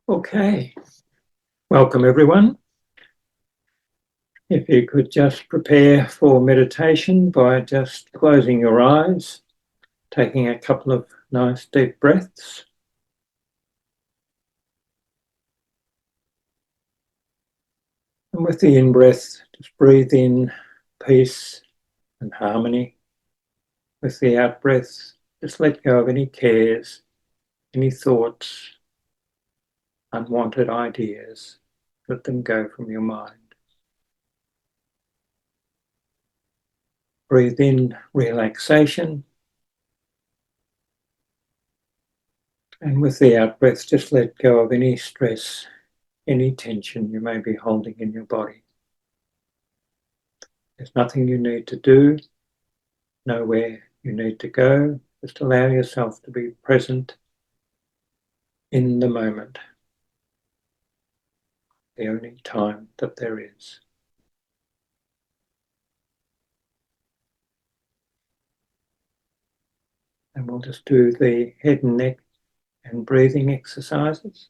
Okay, welcome everyone. If you could just prepare for meditation by just closing your eyes, taking a couple of nice deep breaths. And with the in-breath, just breathe in peace and harmony. With the out-breath, just let go of any cares, any thoughts, unwanted ideas. Let them go from your mind. Breathe in relaxation. And with the out-breath, just let go of any stress, any tension you may be holding in your body. There's nothing you need to do, nowhere you need to go. Just allow yourself to be present in the moment, the only time that there is. And we'll just do the head and neck and breathing exercises.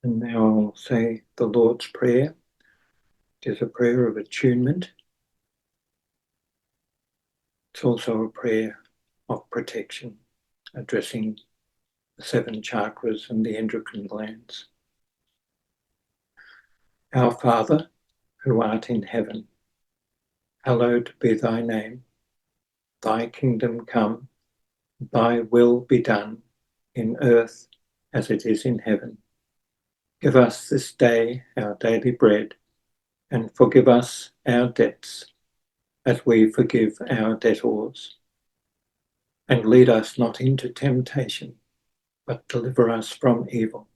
And now I'll say the Lord's Prayer. It is a prayer of attunement. It's also a prayer of protection, addressing the 7 chakras and the endocrine glands. Our Father, who art in heaven, hallowed be thy name. thy kingdom come, thy will be done in earth as it is in heaven. Give us this day our daily bread, and forgive us our debts as we forgive our debtors. And lead us not into temptation, but deliver us from evil.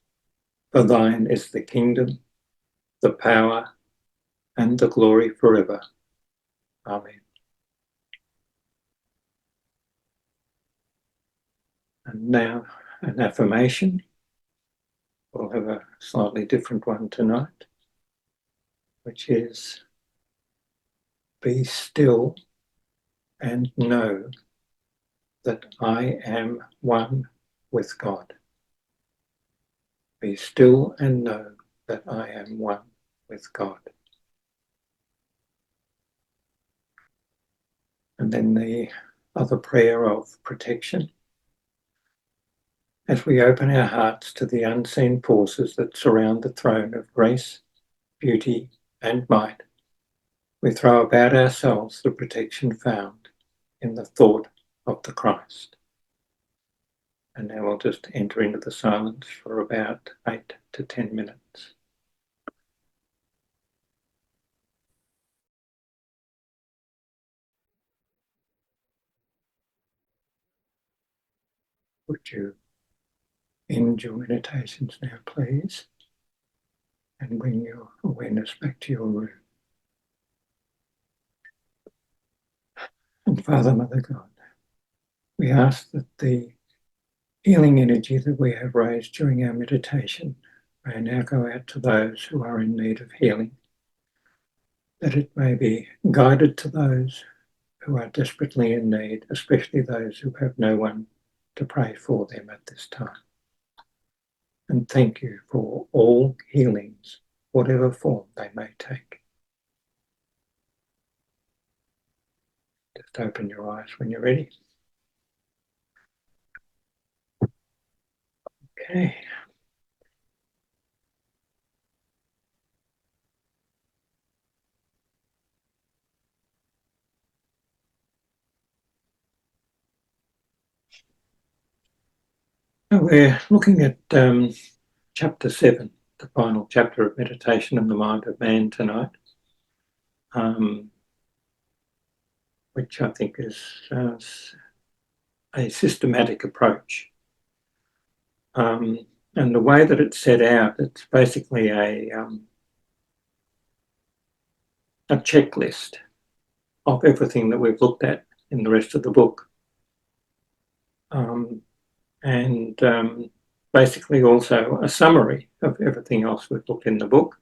For thine is the kingdom, the power, and the glory forever. Amen. And now an affirmation. We'll have a slightly different one tonight, which is, be still and know that I am one with God. Be still and know that I am one with God. And then the other prayer of protection. As we open our hearts to the unseen forces that surround the throne of grace, beauty, and might, we throw about ourselves the protection found in the thought of the Christ. And now we'll just enter into the silence for about 8 to 10 minutes. Would you end your meditations now, please, and bring your awareness back to your room. And Father, Mother God, we ask that the healing energy that we have raised during our meditation may now go out to those who are in need of healing, that it may be guided to those who are desperately in need, especially those who have no one to pray for them at this time. And thank you for all healings, whatever form they may take. Just open your eyes when you're ready. Okay. We're looking at chapter 7, the final chapter of Meditation on the Mind of Man tonight, which I think is a systematic approach. And the way that it's set out, it's basically a checklist of everything that we've looked at in the rest of the book. And basically also a summary of everything else we've looked in the book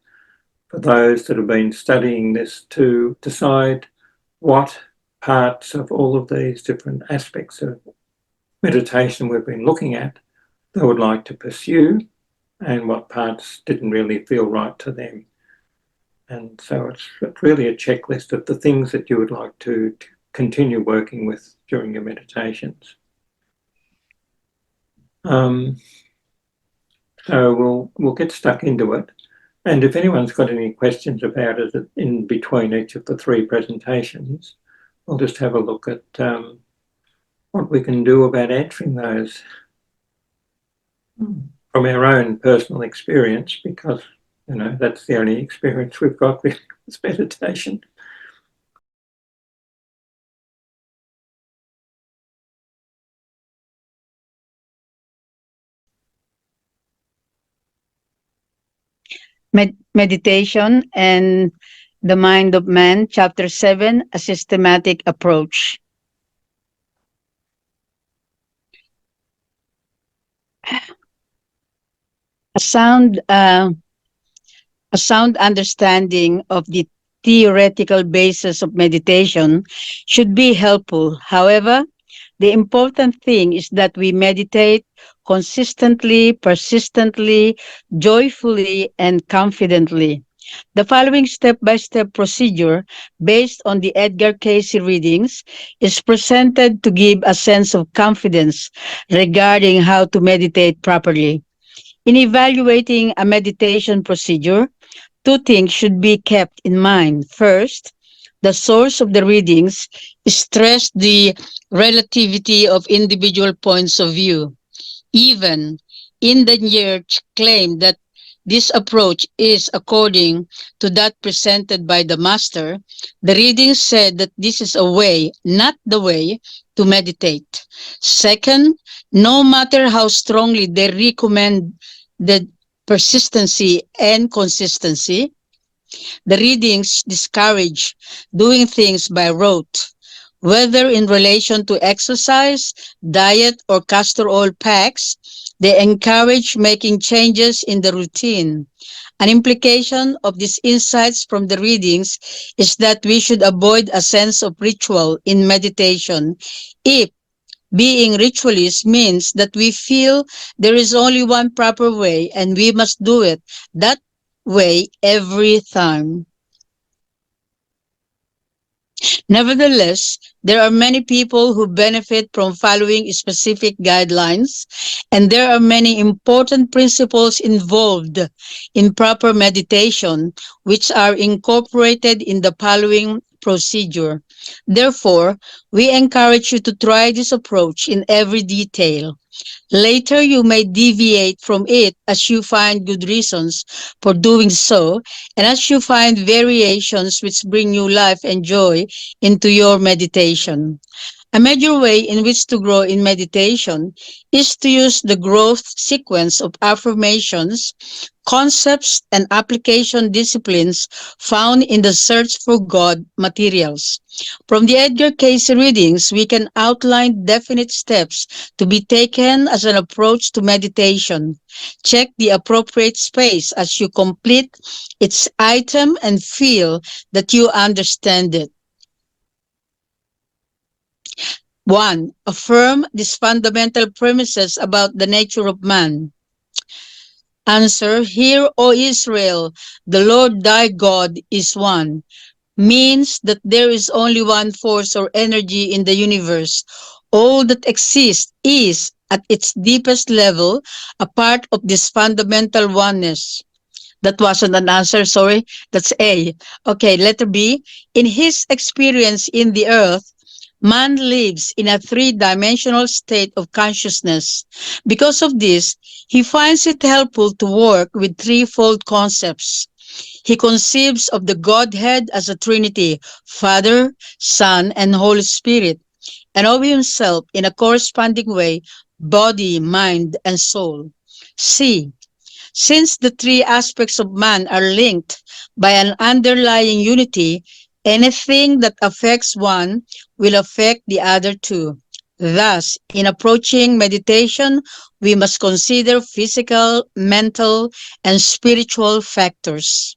for those that have been studying this to decide what parts of all of these different aspects of meditation we've been looking at they would like to pursue and what parts didn't really feel right to them. And so it's really a checklist of the things that you would like to continue working with during your meditations. So we'll get stuck into it. And if anyone's got any questions about it in between each of the 3 presentations, we'll just have a look at what we can do about answering those from our own personal experience, because, you know, that's the only experience we've got with meditation. Meditation and the Mind of Man, Chapter 7, A Systematic Approach. A sound understanding of the theoretical basis of meditation should be helpful. However, the important thing is that we meditate consistently, persistently, joyfully, and confidently. The following step-by-step procedure, based on the Edgar Cayce readings, is presented to give a sense of confidence regarding how to meditate properly. In evaluating a meditation procedure, 2 things should be kept in mind. First, The source of the readings stressed the relativity of individual points of view. Even in the Church claimed that this approach is according to that presented by the Master. The reading said that this is a way, not the way, to meditate. Second, no matter how strongly they recommend the persistency and consistency, the readings discourage doing things by rote, whether in relation to exercise, diet, or castor oil packs. They encourage making changes in the routine. An implication of these insights from the readings is that we should avoid a sense of ritual in meditation. If being ritualist means that we feel there is only one proper way and we must do it that way every time. Nevertheless, there are many people who benefit from following specific guidelines, and there are many important principles involved in proper meditation, which are incorporated in the following procedure. Therefore, we encourage you to try this approach in every detail. Later, you may deviate from it as you find good reasons for doing so, and as you find variations which bring new life and joy into your meditation. A major way in which to grow in meditation is to use the growth sequence of affirmations, concepts, and application disciplines found in the Search for God materials. From the Edgar Cayce readings, we can outline definite steps to be taken as an approach to meditation. Check the appropriate space as you complete its item and feel that you understand it. 1. Affirm these fundamental premises about the nature of man. Answer, Hear, O Israel, the Lord thy God is one, means that there is only one force or energy in the universe. All that exists is, at its deepest level, a part of this fundamental oneness. That wasn't an answer, sorry. That's A. Okay, letter B. In his experience in the earth, man lives in a three-dimensional state of consciousness. Because of this, he finds it helpful to work with threefold concepts. He conceives of the Godhead as a Trinity, Father, Son, and Holy Spirit, and of himself in a corresponding way, body, mind, and soul. C. Since the three aspects of man are linked by an underlying unity, anything that affects one will affect the other two. Thus, in approaching meditation, we must consider physical, mental, and spiritual factors.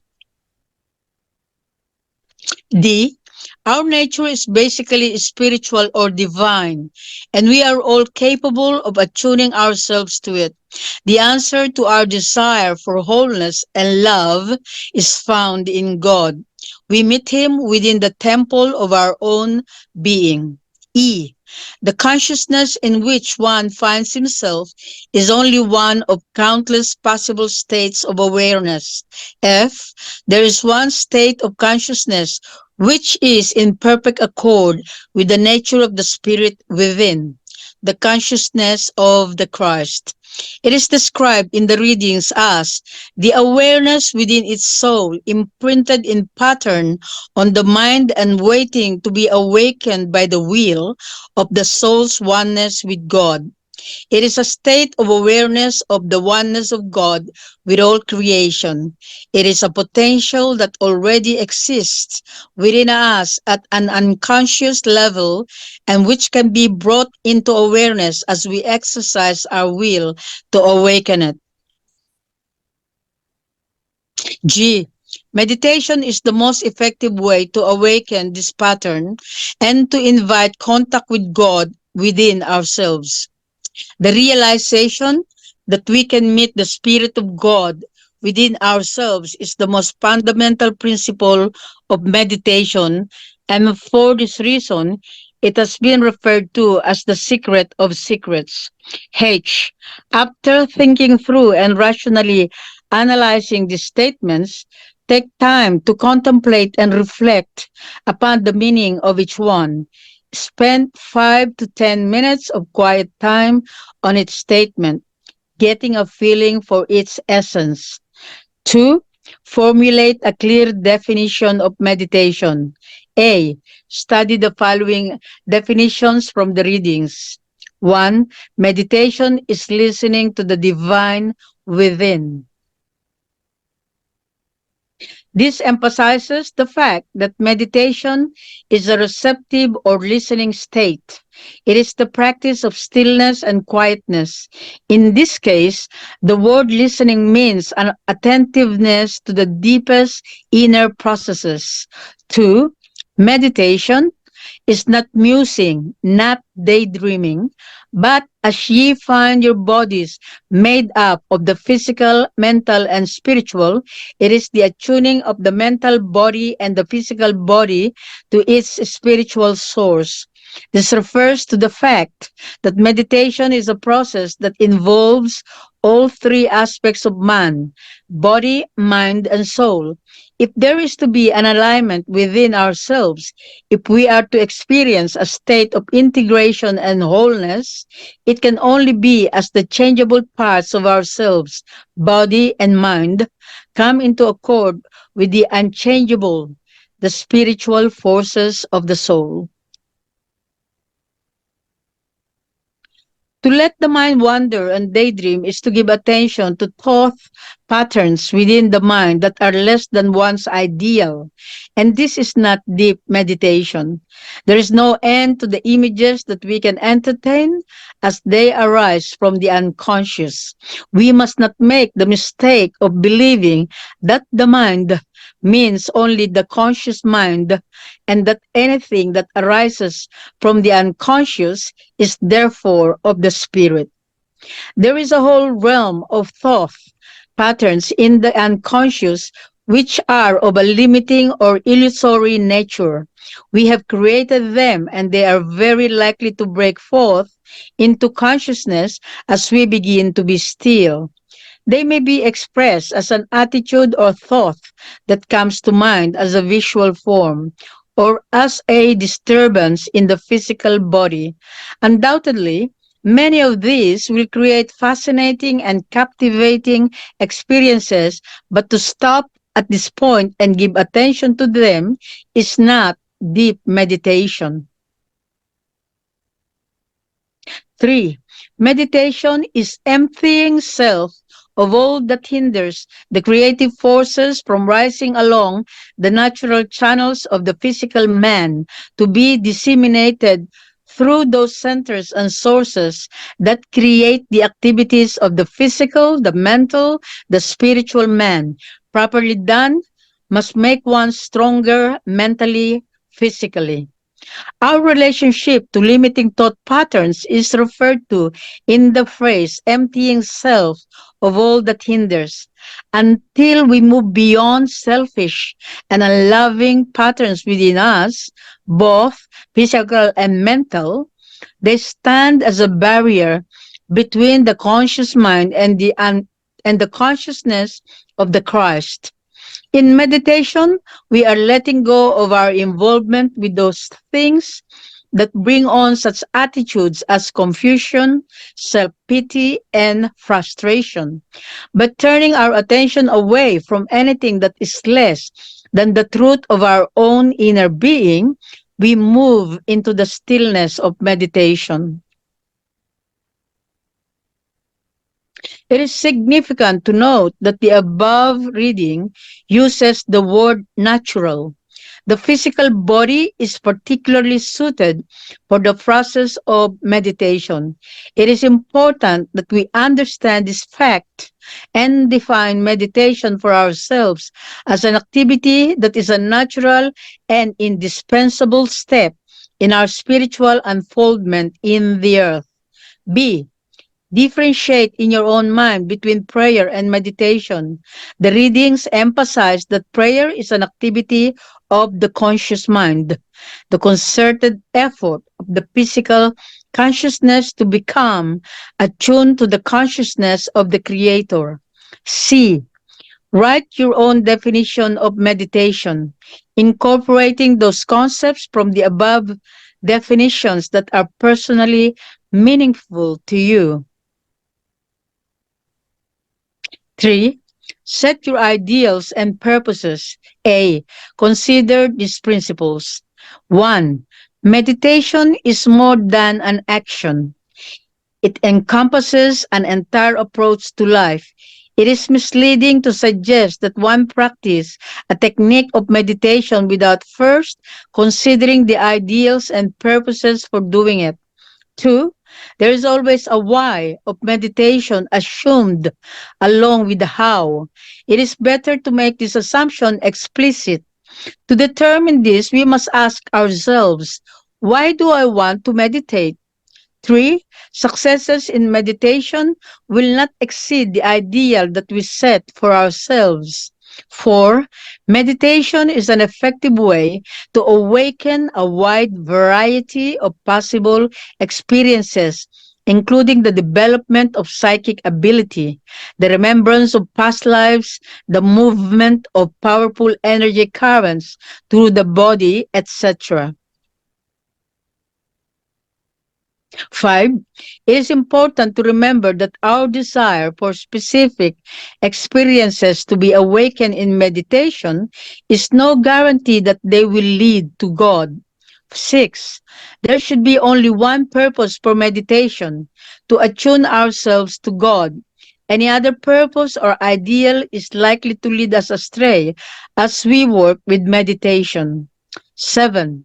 D. Our nature is basically spiritual or divine, and we are all capable of attuning ourselves to it. The answer to our desire for wholeness and love is found in God. We meet Him within the temple of our own being. E. The consciousness in which one finds himself is only one of countless possible states of awareness. F. There is one state of consciousness which is in perfect accord with the nature of the Spirit within, the consciousness of the Christ. It is described in the readings as the awareness within its soul, imprinted in pattern on the mind and waiting to be awakened by the will of the soul's oneness with God. It is a state of awareness of the oneness of God with all creation. It is a potential that already exists within us at an unconscious level and which can be brought into awareness as we exercise our will to awaken it. G. Meditation is the most effective way to awaken this pattern and to invite contact with God within ourselves. The realization that we can meet the Spirit of God within ourselves is the most fundamental principle of meditation, and for this reason, it has been referred to as the secret of secrets. H. After thinking through and rationally analyzing these statements, Take time to contemplate and reflect upon the meaning of each one. Spend 5 to 10 minutes of quiet time on its statement, getting a feeling for its essence. 2. Formulate a clear definition of meditation. A. Study the following definitions from the readings. 1. Meditation is listening to the divine within. This emphasizes the fact that meditation is a receptive or listening state. It is the practice of stillness and quietness. In this case, the word listening means an attentiveness to the deepest inner processes. 2. Meditation is not musing, not daydreaming, but as ye find your bodies made up of the physical, mental, and spiritual, it is the attuning of the mental body and the physical body to its spiritual source. This refers to the fact that meditation is a process that involves all three aspects of man: body, mind, and soul. If there is to be an alignment within ourselves, if we are to experience a state of integration and wholeness, it can only be as the changeable parts of ourselves, body and mind, come into accord with the unchangeable, the spiritual forces of the soul. To let the mind wander and daydream is to give attention to thought patterns within the mind that are less than one's ideal. And this is not deep meditation. There is no end to the images that we can entertain as they arise from the unconscious. We must not make the mistake of believing that the mind means only the conscious mind, and that anything that arises from the unconscious is therefore of the spirit. There is a whole realm of thought patterns in the unconscious which are of a limiting or illusory nature. We have created them, and they are very likely to break forth into consciousness as we begin to be still. They may be expressed as an attitude or thought that comes to mind as a visual form, or as a disturbance in the physical body. Undoubtedly, many of these will create fascinating and captivating experiences, but to stop at this point and give attention to them is not deep meditation. 3. Meditation is emptying self of all that hinders the creative forces from rising along the natural channels of the physical man to be disseminated through those centers and sources that create the activities of the physical, the mental, the spiritual man. Properly done, must make one stronger mentally, physically. Our relationship to limiting thought patterns is referred to in the phrase emptying self of all that hinders. Until we move beyond selfish and unloving patterns within us, both physical and mental, they stand as a barrier between the conscious mind and and the consciousness of the Christ. In meditation, we are letting go of our involvement with those things that bring on such attitudes as confusion, self-pity, and frustration, but turning our attention away from anything that is less than the truth of our own inner being, we move into the stillness of meditation. It is significant to note that the above reading uses the word natural. The physical body is particularly suited for the process of meditation. It is important that we understand this fact and define meditation for ourselves as an activity that is a natural and indispensable step in our spiritual unfoldment in the earth. B. Differentiate in your own mind between prayer and meditation. The readings emphasize that prayer is an activity of the conscious mind, the concerted effort of the physical consciousness to become attuned to the consciousness of the Creator. C. Write your own definition of meditation, incorporating those concepts from the above definitions that are personally meaningful to you. 3. Set your ideals and purposes. A. Consider these principles. 1. Meditation is more than an action. It encompasses an entire approach to life. It is misleading to suggest that one practice a technique of meditation without first considering the ideals and purposes for doing it. 2. There is always a why of meditation assumed along with the how. It is better to make this assumption explicit. To determine this, we must ask ourselves, why do I want to meditate? 3. Successes in meditation will not exceed the ideal that we set for ourselves. 4. Meditation is an effective way to awaken a wide variety of possible experiences, including the development of psychic ability, the remembrance of past lives, the movement of powerful energy currents through the body, etc. 5. It is important to remember that our desire for specific experiences to be awakened in meditation is no guarantee that they will lead to God. 6. There should be only one purpose for meditation, to attune ourselves to God. Any other purpose or ideal is likely to lead us astray as we work with meditation. 7.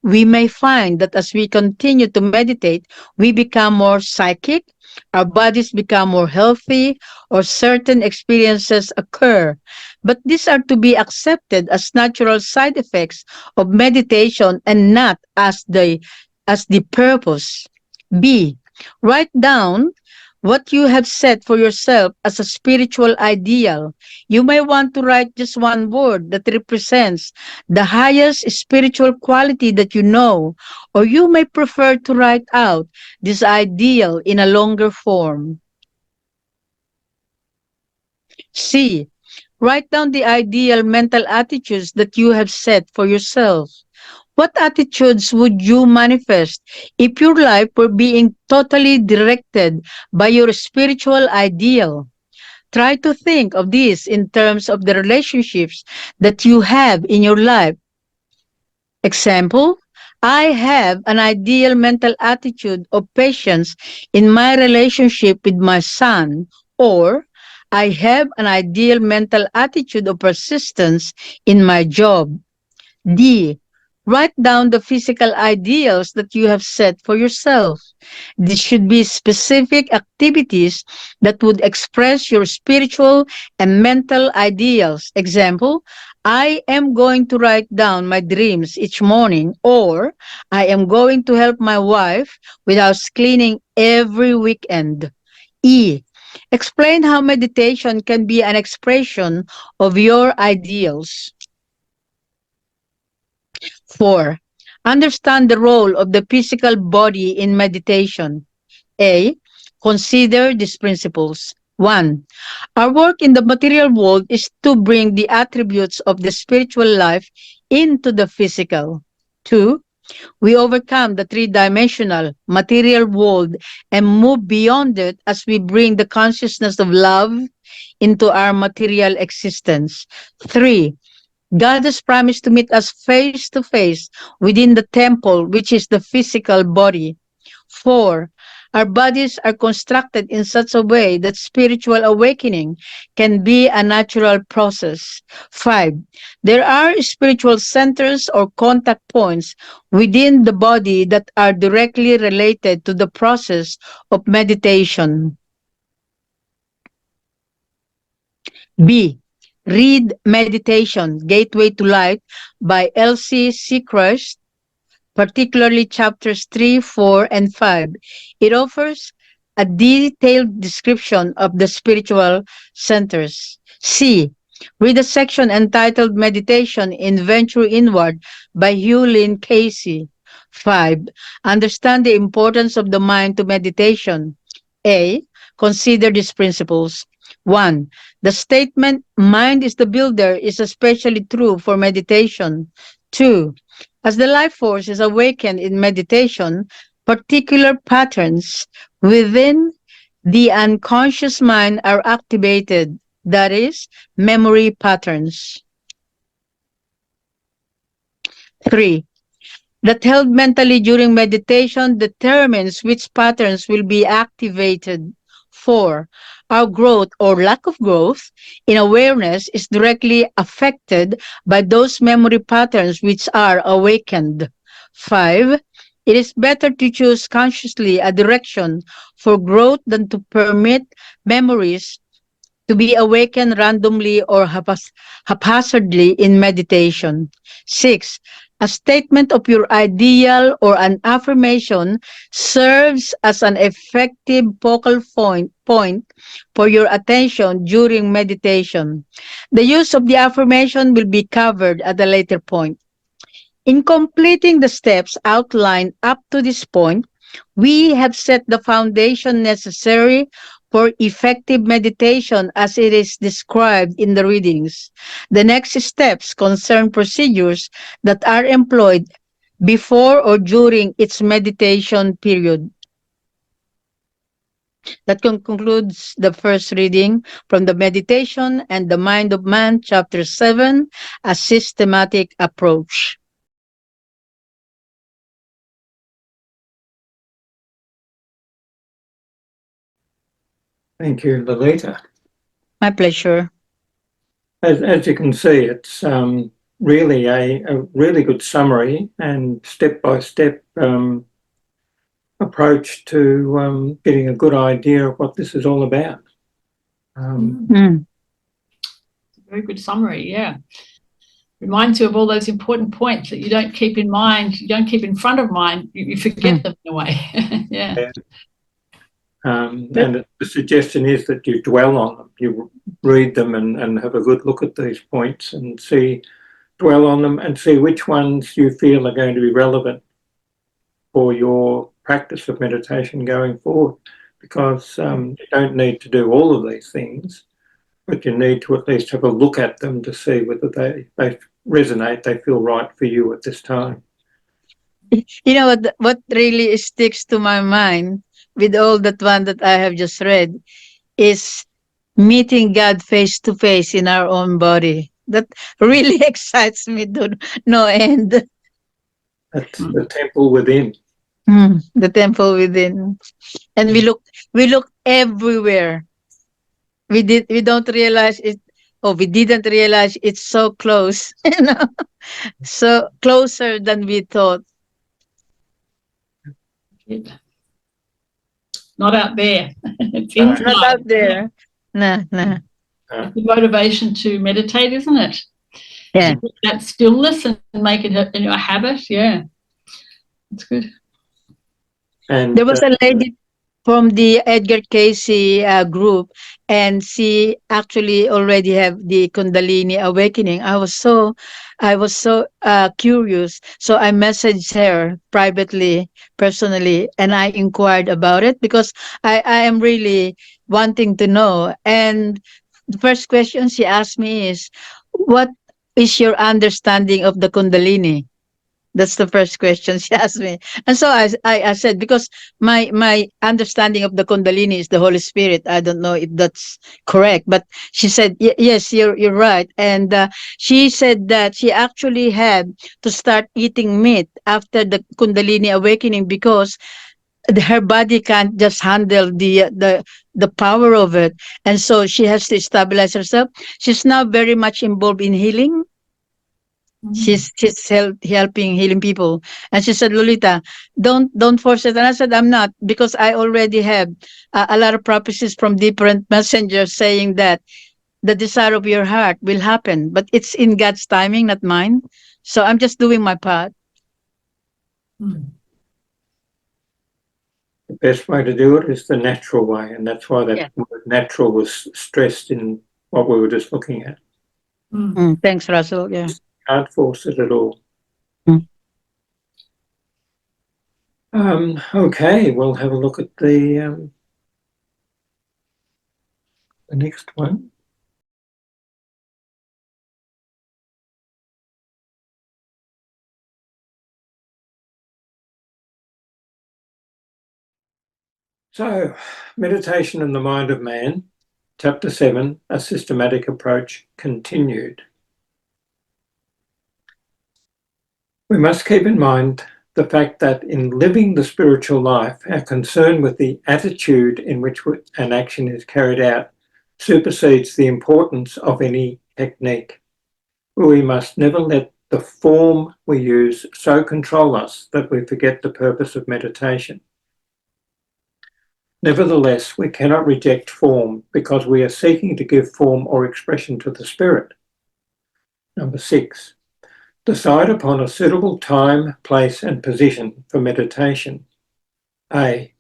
We may find that as we continue to meditate, we become more psychic, our bodies become more healthy, or certain experiences occur. But these are to be accepted as natural side effects of meditation and not as the purpose. B. Write down what you have set for yourself as a spiritual ideal. You may want to write just one word that represents the highest spiritual quality that you know, or you may prefer to write out this ideal in a longer form. C. Write down the ideal mental attitudes that you have set for yourself. What attitudes would you manifest if your life were being totally directed by your spiritual ideal? Try to think of this in terms of the relationships that you have in your life. Example, I have an ideal mental attitude of patience in my relationship with my son, or I have an ideal mental attitude of persistence in my job. D. Write down the physical ideals that you have set for yourself. This should be specific activities that would express your spiritual and mental ideals. Example, I am going to write down my dreams each morning, or I am going to help my wife with house cleaning every weekend. E. Explain how meditation can be an expression of your ideals. 4. Understand the role of the physical body in meditation. A. Consider these principles. 1. Our work in the material world is to bring the attributes of the spiritual life into the physical. 2. We overcome the three-dimensional material world and move beyond it as we bring the consciousness of love into our material existence. 3. God has promised to meet us face to face within the temple, which is the physical body. 4. Our bodies are constructed in such a way that spiritual awakening can be a natural process. 5. There are spiritual centers or contact points within the body that are directly related to the process of meditation. B. Read Meditation, Gateway to Light by Elsie Seacrest, particularly chapters 3, 4, and 5. It offers a detailed description of the spiritual centers. C. Read a section entitled Meditation in Venture Inward by Edgar Cayce. 5. Understand the importance of the mind to meditation. A. Consider these principles. 1. The statement, mind is the builder, is especially true for meditation. 2. As the life force is awakened in meditation, particular patterns within the unconscious mind are activated, that is, memory patterns. 3. That held mentally during meditation determines which patterns will be activated. 4. Our growth or lack of growth in awareness is directly affected by those memory patterns which are awakened. 5. It is better to choose consciously a direction for growth than to permit memories to be awakened randomly or haphazardly in meditation. 6. A statement of your ideal or an affirmation serves as an effective focal point for your attention during meditation. The use of the affirmation will be covered at a later point. In completing the steps outlined up to this point, we have set the foundation necessary for effective meditation as it is described in the readings. The next steps concern procedures that are employed before or during its meditation period. That concludes the first reading from the Meditation and the Mind of Man, Chapter 7, A Systematic Approach. Thank you, Lolita. My pleasure. As you can see, it's really a really good summary and step-by-step approach to getting a good idea of what this is all about. Very good summary, yeah. Reminds you of all those important points that you don't keep in mind, you don't keep in front of mind, you forget them in a way. Yeah. And the suggestion is that you dwell on them, you read them and have a good look at these points and dwell on them and see which ones you feel are going to be relevant for your practice of meditation going forward, because you don't need to do all of these things, but you need to at least have a look at them to see whether they resonate, they feel right for you at this time. You know what really sticks to my mind with all that one that I have just read is meeting God face to face in our own body. That really excites me to no end. That's the temple within. The temple within. And we look everywhere. We don't realize it, or we didn't realize it's so close, so closer than we thought. Not out there. It's inside. Not out there. Nah. It's the motivation to meditate, isn't it? Yeah. That stillness and make it a habit. Yeah. That's good. And there was a lady from the Edgar Cayce group, and she actually already have the Kundalini awakening. I was so curious, so I messaged her privately, personally, and I inquired about it because I am really wanting to know. And the first question she asked me is, "What is your understanding of the Kundalini?" That's the first question she asked me. And so I said, because my understanding of the Kundalini is the Holy Spirit. I don't know if that's correct, but she said, yes, you're right. And she said that she actually had to start eating meat after the Kundalini awakening because her body can't just handle the power of it. And so she has to stabilize herself. She's now very much involved in healing. She's helping healing people, and she said, "Lolita, don't force it." And I said, "I'm not, because I already have a lot of prophecies from different messengers saying that the desire of your heart will happen, but it's in God's timing, not mine. So I'm just doing my part." The best way to do it is the natural way, and that's why that word natural was stressed in what we were just looking at. Thanks, Russell. Yeah. Can't force it at all. Okay, we'll have a look at the the next one. So, Meditation and the Mind of Man, Chapter 7, A Systematic Approach, continued. We must keep in mind the fact that in living the spiritual life, our concern with the attitude in which an action is carried out supersedes the importance of any technique. We must never let the form we use so control us that we forget the purpose of meditation. Nevertheless, we cannot reject form because we are seeking to give form or expression to the spirit. Number 6, decide upon a suitable time, place, and position for meditation. A,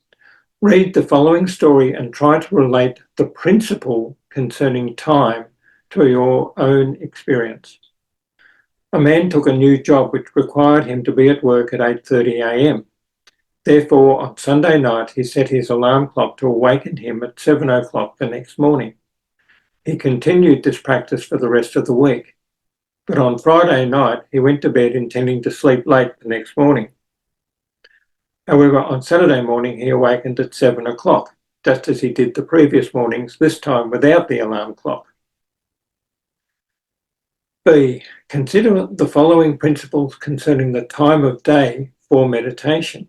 read the following story and try to relate the principle concerning time to your own experience. A man took a new job which required him to be at work at 8:30 a.m. Therefore, on Sunday night, he set his alarm clock to awaken him at 7 o'clock the next morning. He continued this practice for the rest of the week. But on Friday night, he went to bed intending to sleep late the next morning. However, on Saturday morning, he awakened at 7 o'clock, just as he did the previous mornings, this time without the alarm clock. B, consider the following principles concerning the time of day for meditation.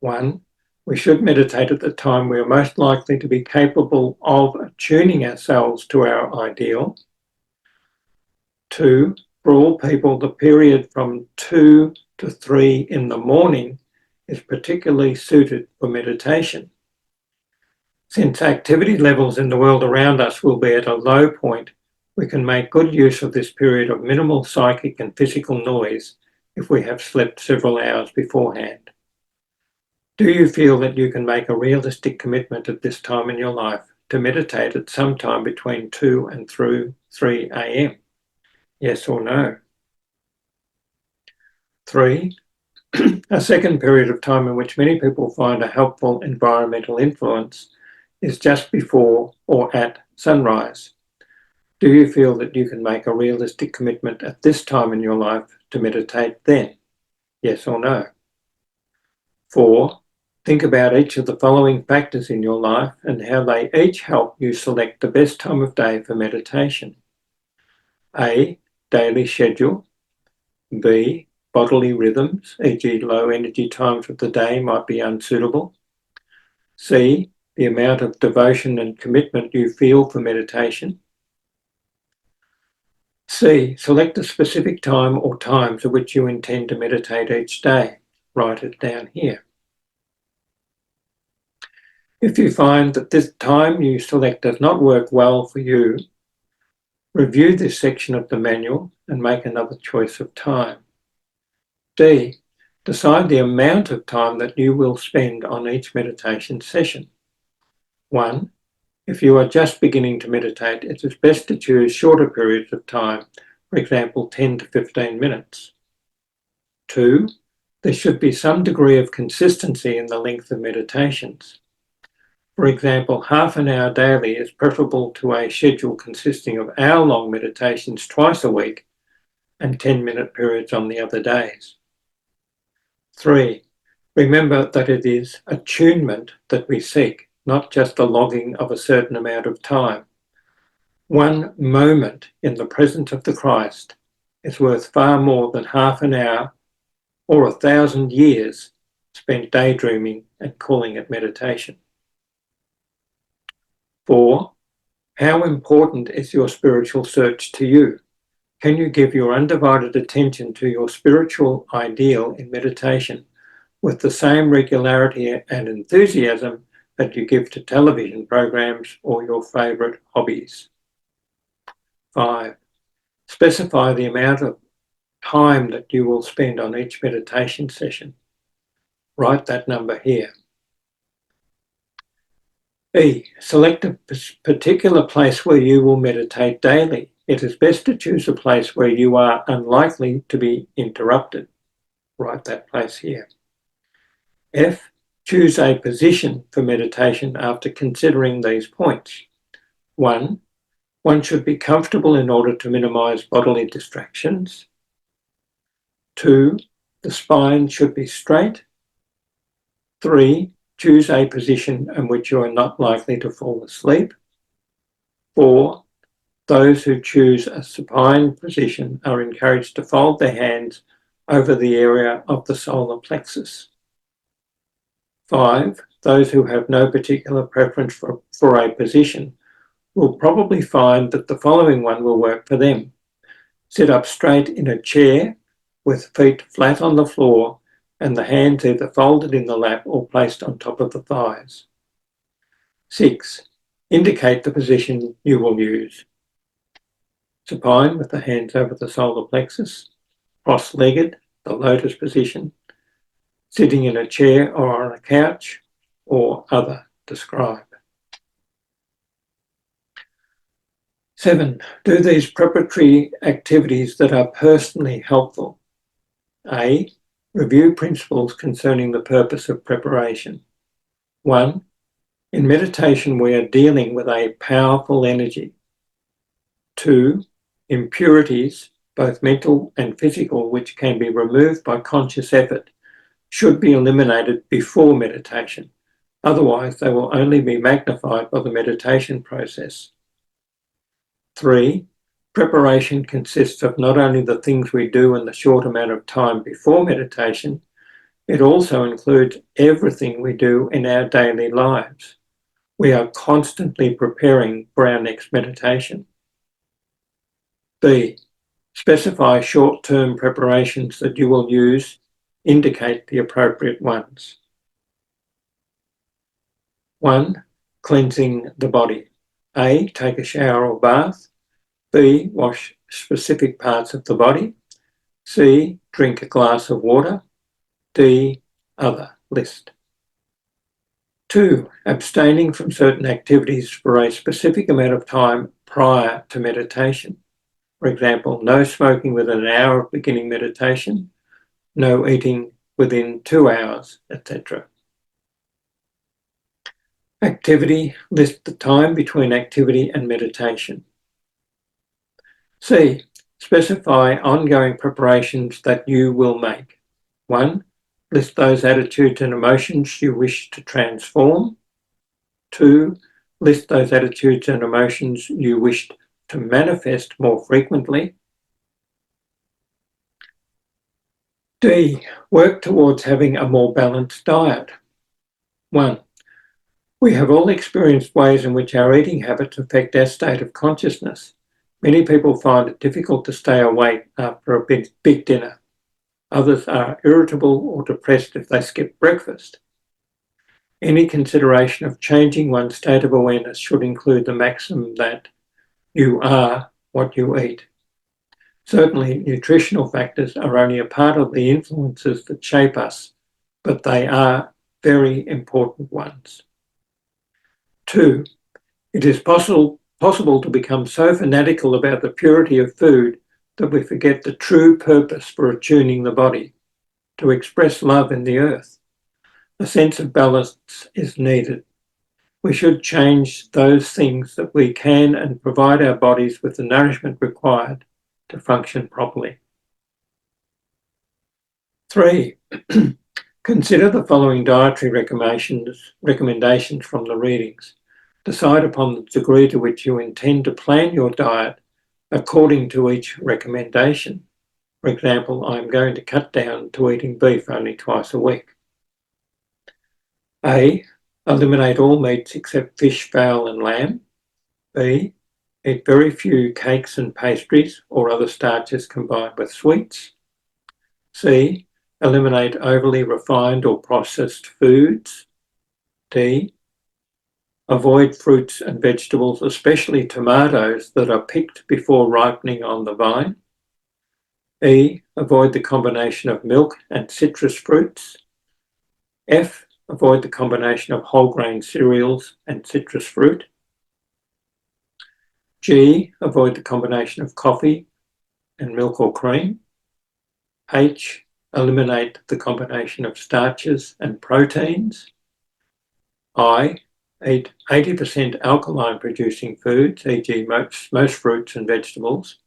1, we should meditate at the time we are most likely to be capable of attuning ourselves to our ideal. 2, for all people, the period from 2 to 3 in the morning is particularly suited for meditation. Since activity levels in the world around us will be at a low point, we can make good use of this period of minimal psychic and physical noise if we have slept several hours beforehand. Do you feel that you can make a realistic commitment at this time in your life to meditate at some time between 2 and 3 a.m.? Yes or no? 3, a second period of time in which many people find a helpful environmental influence is just before or at sunrise. Do you feel that you can make a realistic commitment at this time in your life to meditate then? Yes or no? 4, think about each of the following factors in your life and how they each help you select the best time of day for meditation. A, daily schedule. B, bodily rhythms, e.g. low energy times of the day might be unsuitable. C, the amount of devotion and commitment you feel for meditation. C, select a specific time or times at which you intend to meditate each day. Write it down here. If you find that this time you select does not work well for you, review this section of the manual and make another choice of time. D, decide the amount of time that you will spend on each meditation session. 1, if you are just beginning to meditate, it is best to choose shorter periods of time, for example, 10 to 15 minutes. 2, there should be some degree of consistency in the length of meditations. For example, half an hour daily is preferable to a schedule consisting of hour-long meditations twice a week and 10-minute periods on the other days. 3, remember that it is attunement that we seek, not just the logging of a certain amount of time. 1 moment in the presence of the Christ is worth far more than half an hour or 1,000 years spent daydreaming and calling it meditation. 4, how important is your spiritual search to you? Can you give your undivided attention to your spiritual ideal in meditation with the same regularity and enthusiasm that you give to television programs or your favourite hobbies? 5, specify the amount of time that you will spend on each meditation session. Write that number here. E, select a particular place where you will meditate daily. It is best to choose a place where you are unlikely to be interrupted. Write that place here. F, choose a position for meditation after considering these points. 1. One should be comfortable in order to minimize bodily distractions. 2. The spine should be straight. 3. Choose a position in which you are not likely to fall asleep. 4. Those who choose a supine position are encouraged to fold their hands over the area of the solar plexus. 5. Those who have no particular preference for a position will probably find that the following one will work for them. Sit up straight in a chair with feet flat on the floor and the hands either folded in the lap or placed on top of the thighs. 6. Indicate the position you will use. Supine with the hands over the solar plexus, cross-legged, the lotus position, sitting in a chair or on a couch, or other describe. 7. Do these preparatory activities that are personally helpful. A. Review principles concerning the purpose of preparation. 1. In meditation, we are dealing with a powerful energy. 2. Impurities, both mental and physical, which can be removed by conscious effort, should be eliminated before meditation. Otherwise, they will only be magnified by the meditation process. 3. Preparation consists of not only the things we do in the short amount of time before meditation, it also includes everything we do in our daily lives. We are constantly preparing for our next meditation. B. Specify short-term preparations that you will use. Indicate the appropriate ones. 1. Cleansing the body. A. Take a shower or bath. B. Wash specific parts of the body. C. Drink a glass of water. D. Other list. 2. Abstaining from certain activities for a specific amount of time prior to meditation. For example, no smoking within an hour of beginning meditation, no eating within 2 hours, etc. Activity, list the time between activity and meditation. C. Specify ongoing preparations that you will make. 1. List those attitudes and emotions you wish to transform. 2. List those attitudes and emotions you wish to manifest more frequently. D. Work towards having a more balanced diet. 1. We have all experienced ways in which our eating habits affect our state of consciousness. Many people find it difficult to stay awake after a big dinner. Others are irritable or depressed if they skip breakfast. Any consideration of changing one's state of awareness should include the maxim that you are what you eat. Certainly, nutritional factors are only a part of the influences that shape us, but they are very important ones. 2. It is possible to become so fanatical about the purity of food that we forget the true purpose for attuning the body, to express love in the earth. A sense of balance is needed. We should change those things that we can and provide our bodies with the nourishment required to function properly. 3. Consider the following dietary recommendations from the readings. Decide upon the degree to which you intend to plan your diet according to each recommendation. For example, I'm going to cut down to eating beef only twice a week. A. Eliminate all meats except fish, fowl and lamb. B. Eat very few cakes and pastries or other starches combined with sweets. C. Eliminate overly refined or processed foods. D. Avoid fruits and vegetables, especially tomatoes that are picked before ripening on the vine. E. Avoid the combination of milk and citrus fruits. F. Avoid the combination of whole grain cereals and citrus fruit. G. Avoid the combination of coffee and milk or cream. H. Eliminate the combination of starches and proteins. I. eat 80% alkaline-producing foods, e.g. most fruits and vegetables,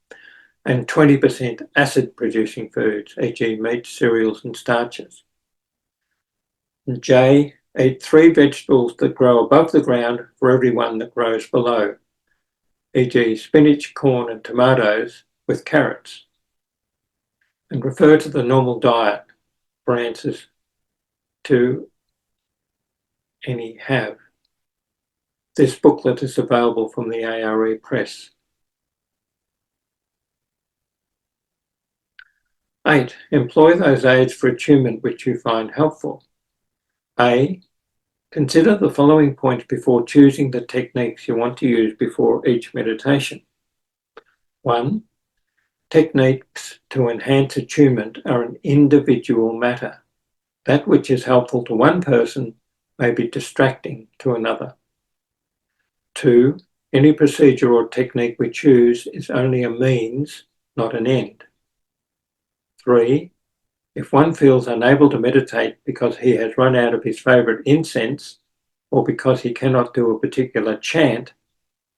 and 20% acid-producing foods, e.g. meat, cereals and starches. And J, eat 3 vegetables that grow above the ground for every one that grows below, e.g. spinach, corn and tomatoes with carrots. And refer to the normal diet for answers to any have. This booklet is available from the ARE Press. 8. Employ those aids for attunement which you find helpful. A. Consider the following points before choosing the techniques you want to use before each meditation. 1. Techniques to enhance attunement are an individual matter. That which is helpful to one person may be distracting to another. 2. Any procedure or technique we choose is only a means, not an end. 3. If one feels unable to meditate because he has run out of his favourite incense or because he cannot do a particular chant,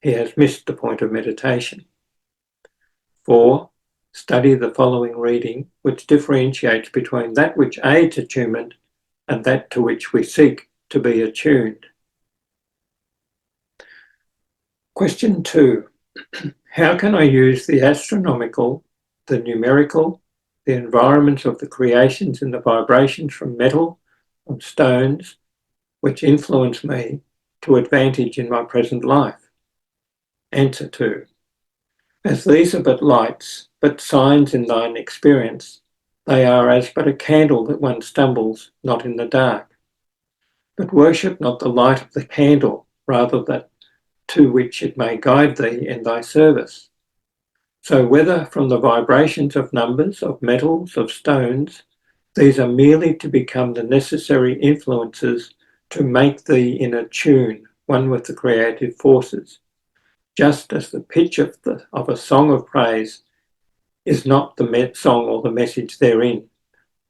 he has missed the point of meditation. 4. Study the following reading, which differentiates between that which aids attunement and that to which we seek to be attuned. Question 2. How can I use the astronomical, the numerical, the environments of the creations and the vibrations from metal, from stones, which influence me to advantage in my present life? Answer 2. As these are but lights, but signs in thine experience, they are as but a candle that one stumbles not in the dark. But worship not the light of the candle, rather that to which it may guide thee in thy service. So whether from the vibrations of numbers, of metals, of stones, these are merely to become the necessary influences to make thee in a tune, one with the creative forces, just as the pitch of a song of praise is not the song or the message therein,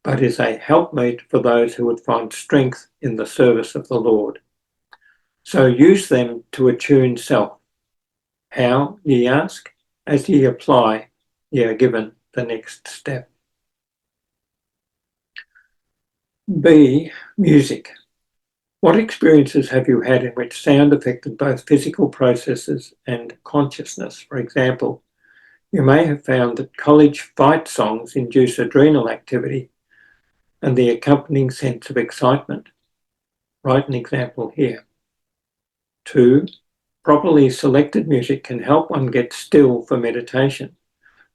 but is a helpmeet for those who would find strength in the service of the Lord. So use them to attune self. How, ye ask? As ye apply, ye are given the next step. B. Music. What experiences have you had in which sound affected both physical processes and consciousness? For example, you may have found that college fight songs induce adrenal activity and the accompanying sense of excitement. Write an example here. 2. Properly selected music can help one get still for meditation.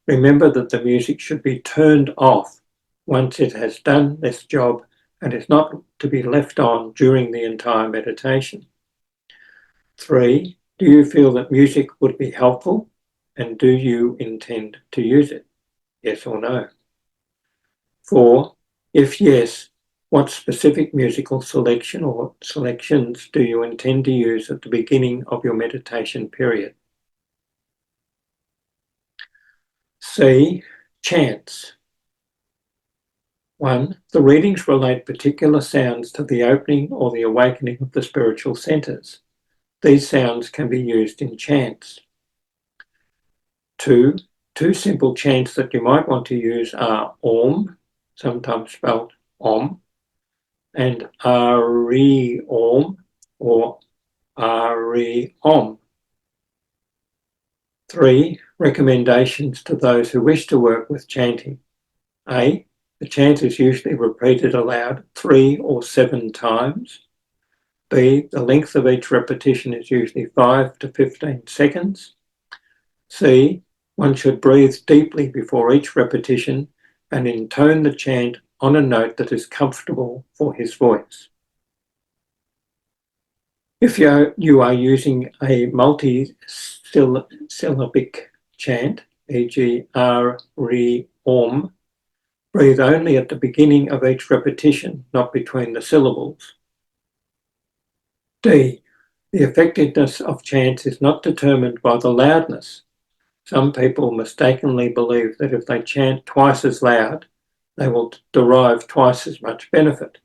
Remember that the music should be turned off once it has done its job and is not to be left on during the entire meditation. 3. Do you feel that music would be helpful, and do you intend to use it? Yes or no? 4. If yes, what specific musical selection or selections do you intend to use at the beginning of your meditation period? C. Chants. 1. The readings relate particular sounds to the opening or the awakening of the spiritual centres. These sounds can be used in chants. 2. Two simple chants that you might want to use are Om, sometimes spelled Om, and Ari Om or Ari Om. 3. Recommendations to those who wish to work with chanting. A. The chant is usually repeated aloud 3 or 7 times. B. The length of each repetition is usually 5 to 15 seconds. C. One should breathe deeply before each repetition and intone the chant on a note that is comfortable for his voice. If you are using a multi-syllabic chant, e.g. R, Re, Om, breathe only at the beginning of each repetition, not between the syllables. D. The effectiveness of chants is not determined by the loudness. Some people mistakenly believe that if they chant twice as loud, they will derive twice as much benefit.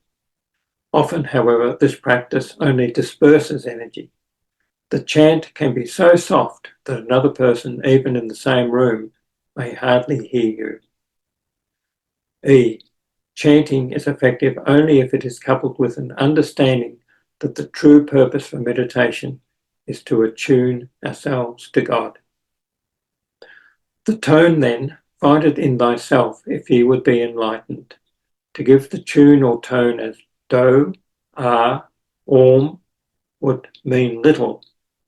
Often, however, this practice only disperses energy. The chant can be so soft that another person, even in the same room, may hardly hear you. E. Chanting is effective only if it is coupled with an understanding that the true purpose for meditation is to attune ourselves to God. The tone then, find it in thyself if ye would be enlightened. To give the tune or tone as do, om would mean little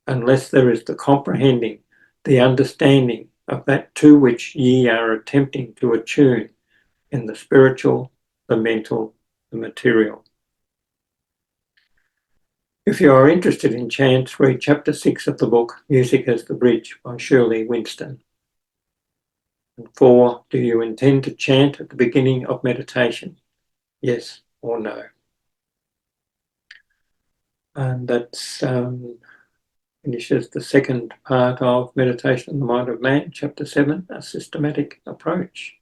unless there is the comprehending, the understanding of that to which ye are attempting to attune in the spiritual, the mental, the material. If you are interested in chants, read chapter 6 of the book Music as the Bridge by Shirley Winston. And 4, do you intend to chant at the beginning of meditation? Yes or no? And that's finishes the second part of Meditation on the Mind of Man, chapter 7, a systematic approach.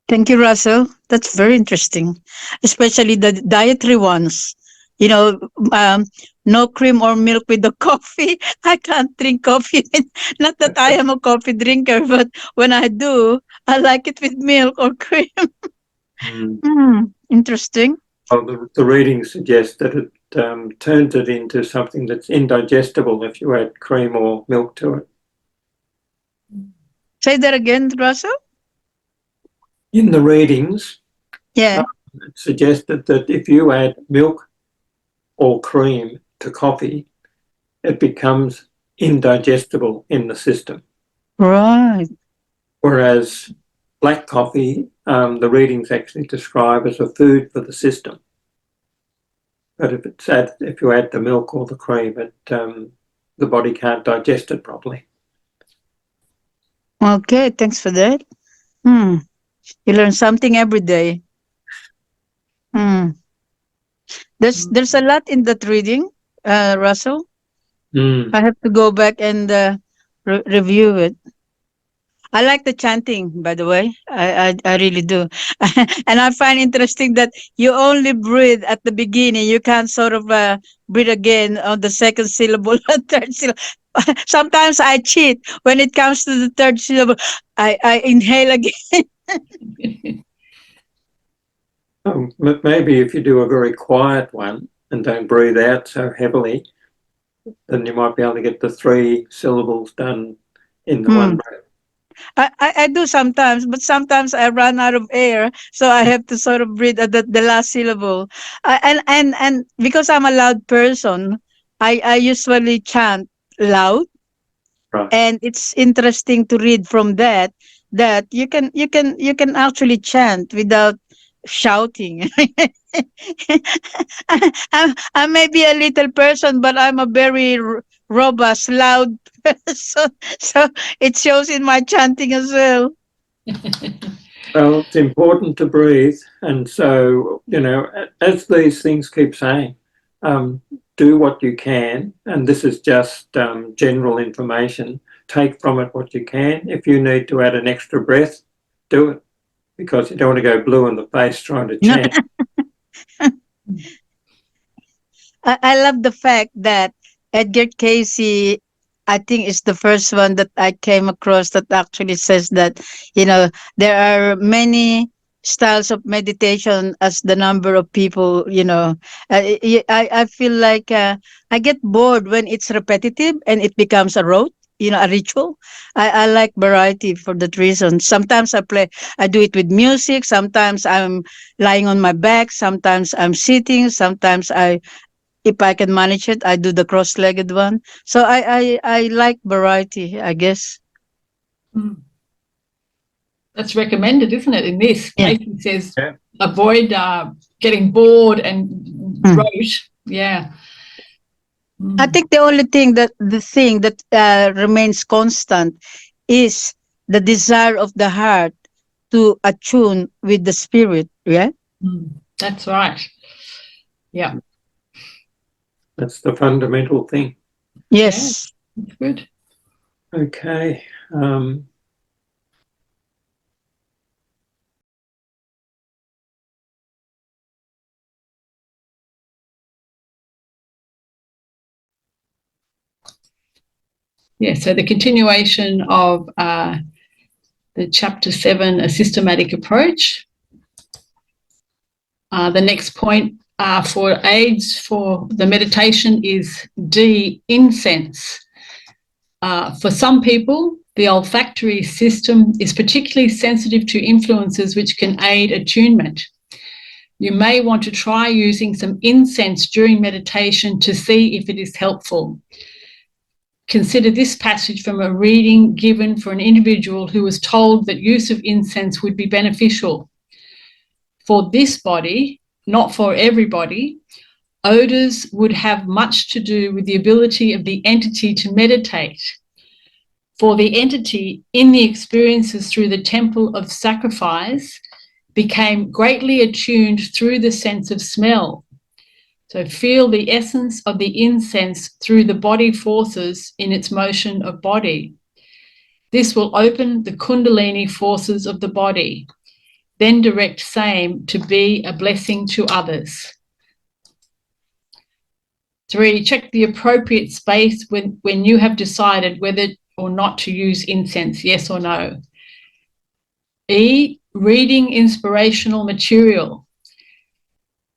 Thank you, Russell. That's very interesting, especially the dietary ones. You know, um, no cream or milk with the coffee. I can't drink coffee. Not that I am a coffee drinker, but when I do, I like it with milk or cream. Interesting. Well, the readings suggest that it turns it into something that's indigestible if you add cream or milk to it. Say that again, Russell. In the readings, Yeah. it suggested that if you add milk or cream to coffee, it becomes indigestible in the system. Right. Whereas black coffee, the readings actually describe as a food for the system. But if you add the milk or the cream, the body can't digest it properly. Okay, thanks for that. You learn something every day. There's a lot in that reading, Russell. I have to go back and review it. I like the chanting, by the way. I really do. And I find interesting that you only breathe at the beginning. You can't sort of breathe again on the second syllable and third syllable. Sometimes I cheat. When it comes to the third syllable, I inhale again. Maybe if you do a very quiet one and don't breathe out so heavily, then you might be able to get the 3 syllables done in the one breath. I do sometimes, but sometimes I run out of air, so I have to sort of breathe at the last syllable. And because I'm a loud person, I usually chant loud, Right. and it's interesting to read from that you can actually chant without shouting. I may be a little person, but I'm a very robust, loud person. So it shows in my chanting as well. Well, it's important to breathe. And so, as these things keep saying, do what you can. And this is just general information. Take from it what you can. If you need to add an extra breath, do it, because you don't want to go blue in the face trying to chant. I love the fact that Edgar Cayce, I think, is the first one that I came across that actually says that, there are many styles of meditation as the number of people, I feel like I get bored when it's repetitive and it becomes a rote. A ritual. I like variety for that reason. Sometimes I do it with music. Sometimes I'm lying on my back. Sometimes I'm sitting. Sometimes if I can manage it, I do the cross-legged one. So I like variety, I guess. That's recommended, isn't it? In this, Yeah. Cayce says avoid getting bored and rote. Yeah. I think the thing that remains constant is the desire of the heart to attune with the spirit. Yeah. That's right. Yeah. That's the fundamental thing. Yes. Yeah, that's good. Okay. Yeah, so the continuation of the chapter 7, a systematic approach. The next point for aids for the meditation is D, incense. For some people, the olfactory system is particularly sensitive to influences which can aid attunement. You may want to try using some incense during meditation to see if it is helpful. Consider this passage from a reading given for an individual who was told that use of incense would be beneficial. For this body, not for everybody, odors would have much to do with the ability of the entity to meditate. For the entity, in the experiences through the temple of sacrifice, became greatly attuned through the sense of smell. So feel the essence of the incense through the body forces in its motion of body. This will open the kundalini forces of the body. Then direct same to be a blessing to others. 3, check the appropriate space when you have decided whether or not to use incense, yes or no. E, reading inspirational material.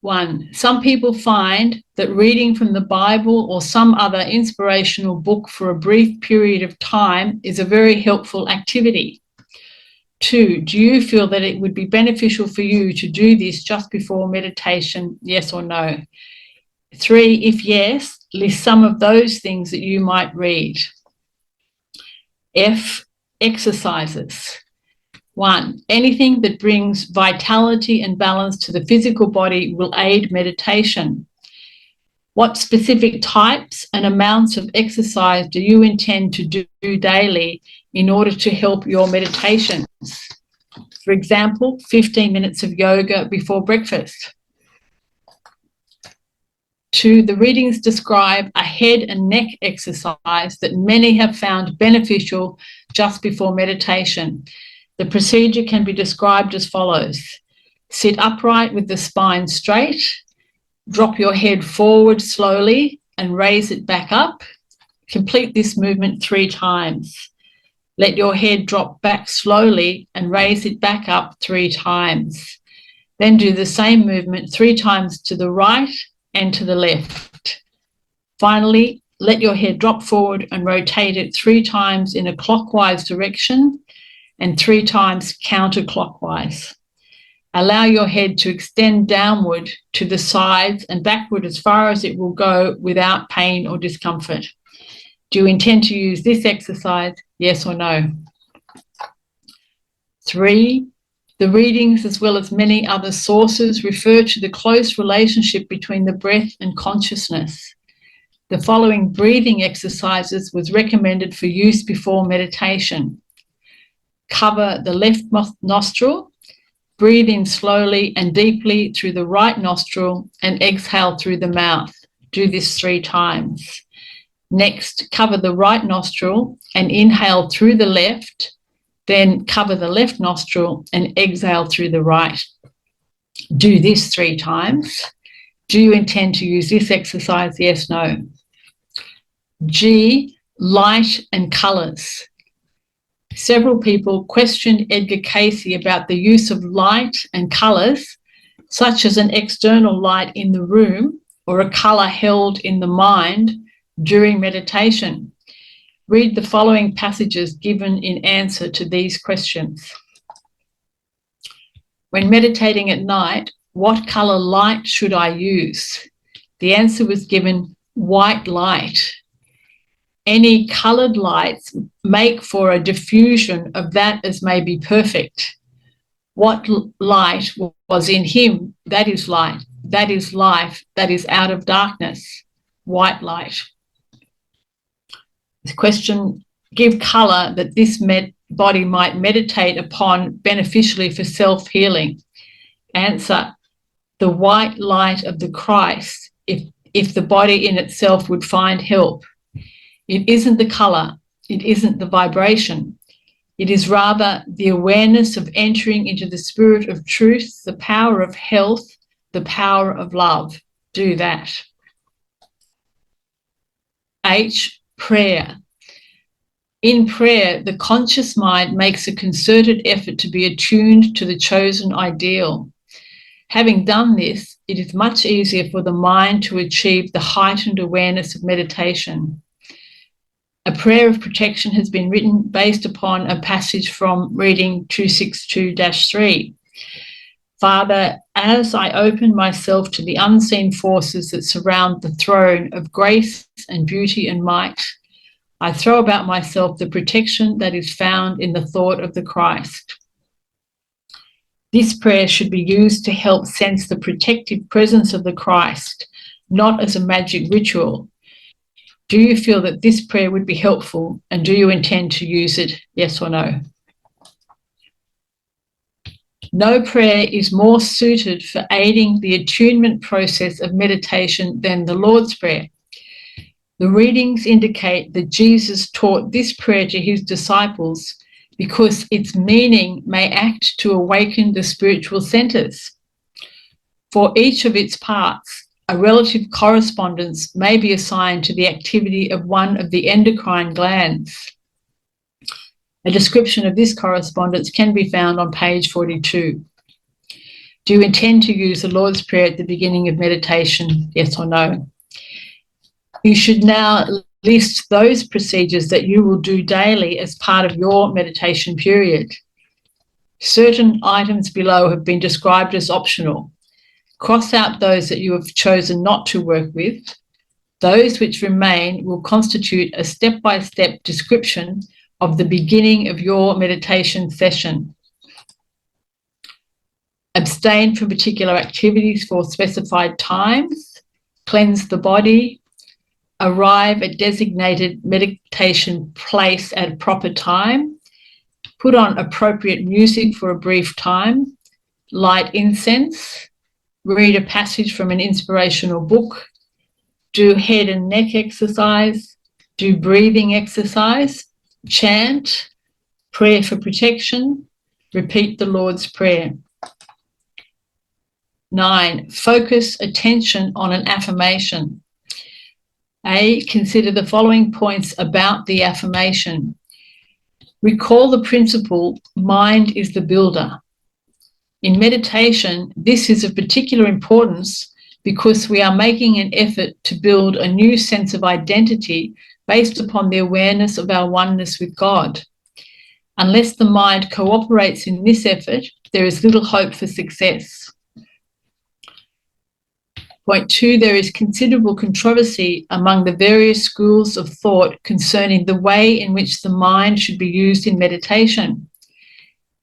1, some people find that reading from the Bible or some other inspirational book for a brief period of time is a very helpful activity. 2, do you feel that it would be beneficial for you to do this just before meditation, yes or no? 3, if yes, list some of those things that you might read. F, exercises. 1, anything that brings vitality and balance to the physical body will aid meditation. What specific types and amounts of exercise do you intend to do daily in order to help your meditations? For example, 15 minutes of yoga before breakfast. 2, the readings describe a head and neck exercise that many have found beneficial just before meditation. The procedure can be described as follows. Sit upright with the spine straight, drop your head forward slowly and raise it back up. Complete this movement 3 times. Let your head drop back slowly and raise it back up 3 times. Then do the same movement 3 times to the right and to the left. Finally, let your head drop forward and rotate it 3 times in a clockwise direction and 3 times counterclockwise. Allow your head to extend downward to the sides and backward as far as it will go without pain or discomfort. Do you intend to use this exercise, yes or no? 3, the readings, as well as many other sources, refer to the close relationship between the breath and consciousness. The following breathing exercises was recommended for use before meditation. Cover the left nostril, breathe in slowly and deeply through the right nostril and exhale through the mouth. Do this 3 times. Next, cover the right nostril and inhale through the left, then cover the left nostril and exhale through the right. Do this 3 times. Do you intend to use this exercise? Yes, no. G, light and colours. Several people questioned Edgar Cayce about the use of light and colours, such as an external light in the room or a colour held in the mind during meditation. Read the following passages given in answer to these questions. When meditating at night, what colour light should I use? The answer was given, white light. Any coloured lights make for a diffusion of that as may be perfect. What light was in him, that is light, that is life, that is out of darkness, white light. The question, give colour that this body might meditate upon beneficially for self-healing. Answer, the white light of the Christ, if the body in itself would find help. It isn't the colour, it isn't the vibration. It is rather the awareness of entering into the spirit of truth, the power of health, the power of love. Do that. H, prayer. In prayer, the conscious mind makes a concerted effort to be attuned to the chosen ideal. Having done this, it is much easier for the mind to achieve the heightened awareness of meditation. A prayer of protection has been written based upon a passage from reading 262-3. Father, as I open myself to the unseen forces that surround the throne of grace and beauty and might, I throw about myself the protection that is found in the thought of the Christ. This prayer should be used to help sense the protective presence of the Christ, not as a magic ritual. Do you feel that this prayer would be helpful, and do you intend to use it, yes or no? No prayer is more suited for aiding the attunement process of meditation than the Lord's Prayer. The readings indicate that Jesus taught this prayer to his disciples because its meaning may act to awaken the spiritual centers. For each of its parts, a relative correspondence may be assigned to the activity of one of the endocrine glands. A description of this correspondence can be found on page 42. Do you intend to use the Lord's Prayer at the beginning of meditation, yes or no? You should now list those procedures that you will do daily as part of your meditation period. Certain items below have been described as optional. Cross out those that you have chosen not to work with. Those which remain will constitute a step-by-step description of the beginning of your meditation session. Abstain from particular activities for specified times. Cleanse the body. Arrive at designated meditation place at a proper time. Put on appropriate music for a brief time. Light incense. Read a passage from an inspirational book. Do head and neck exercise. Do breathing exercise. Chant. Prayer for protection. Repeat the Lord's Prayer. 9. Focus attention on an affirmation. A. Consider the following points about the affirmation. Recall the principle, mind is the builder. In meditation, this is of particular importance because we are making an effort to build a new sense of identity based upon the awareness of our oneness with God. Unless the mind cooperates in this effort, there is little hope for success. Point 2, there is considerable controversy among the various schools of thought concerning the way in which the mind should be used in meditation.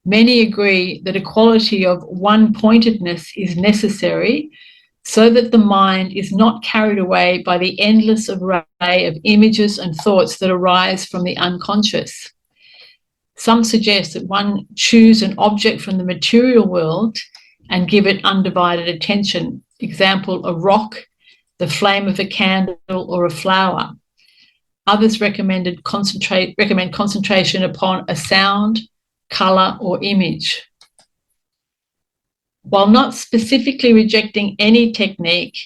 Many agree that a quality of one-pointedness is necessary so that the mind is not carried away by the endless array of images and thoughts that arise from the unconscious. Some suggest that one choose an object from the material world and give it undivided attention. Example, a rock, the flame of a candle, or a flower. Others recommend concentration upon a sound, colour, or image. While not specifically rejecting any technique,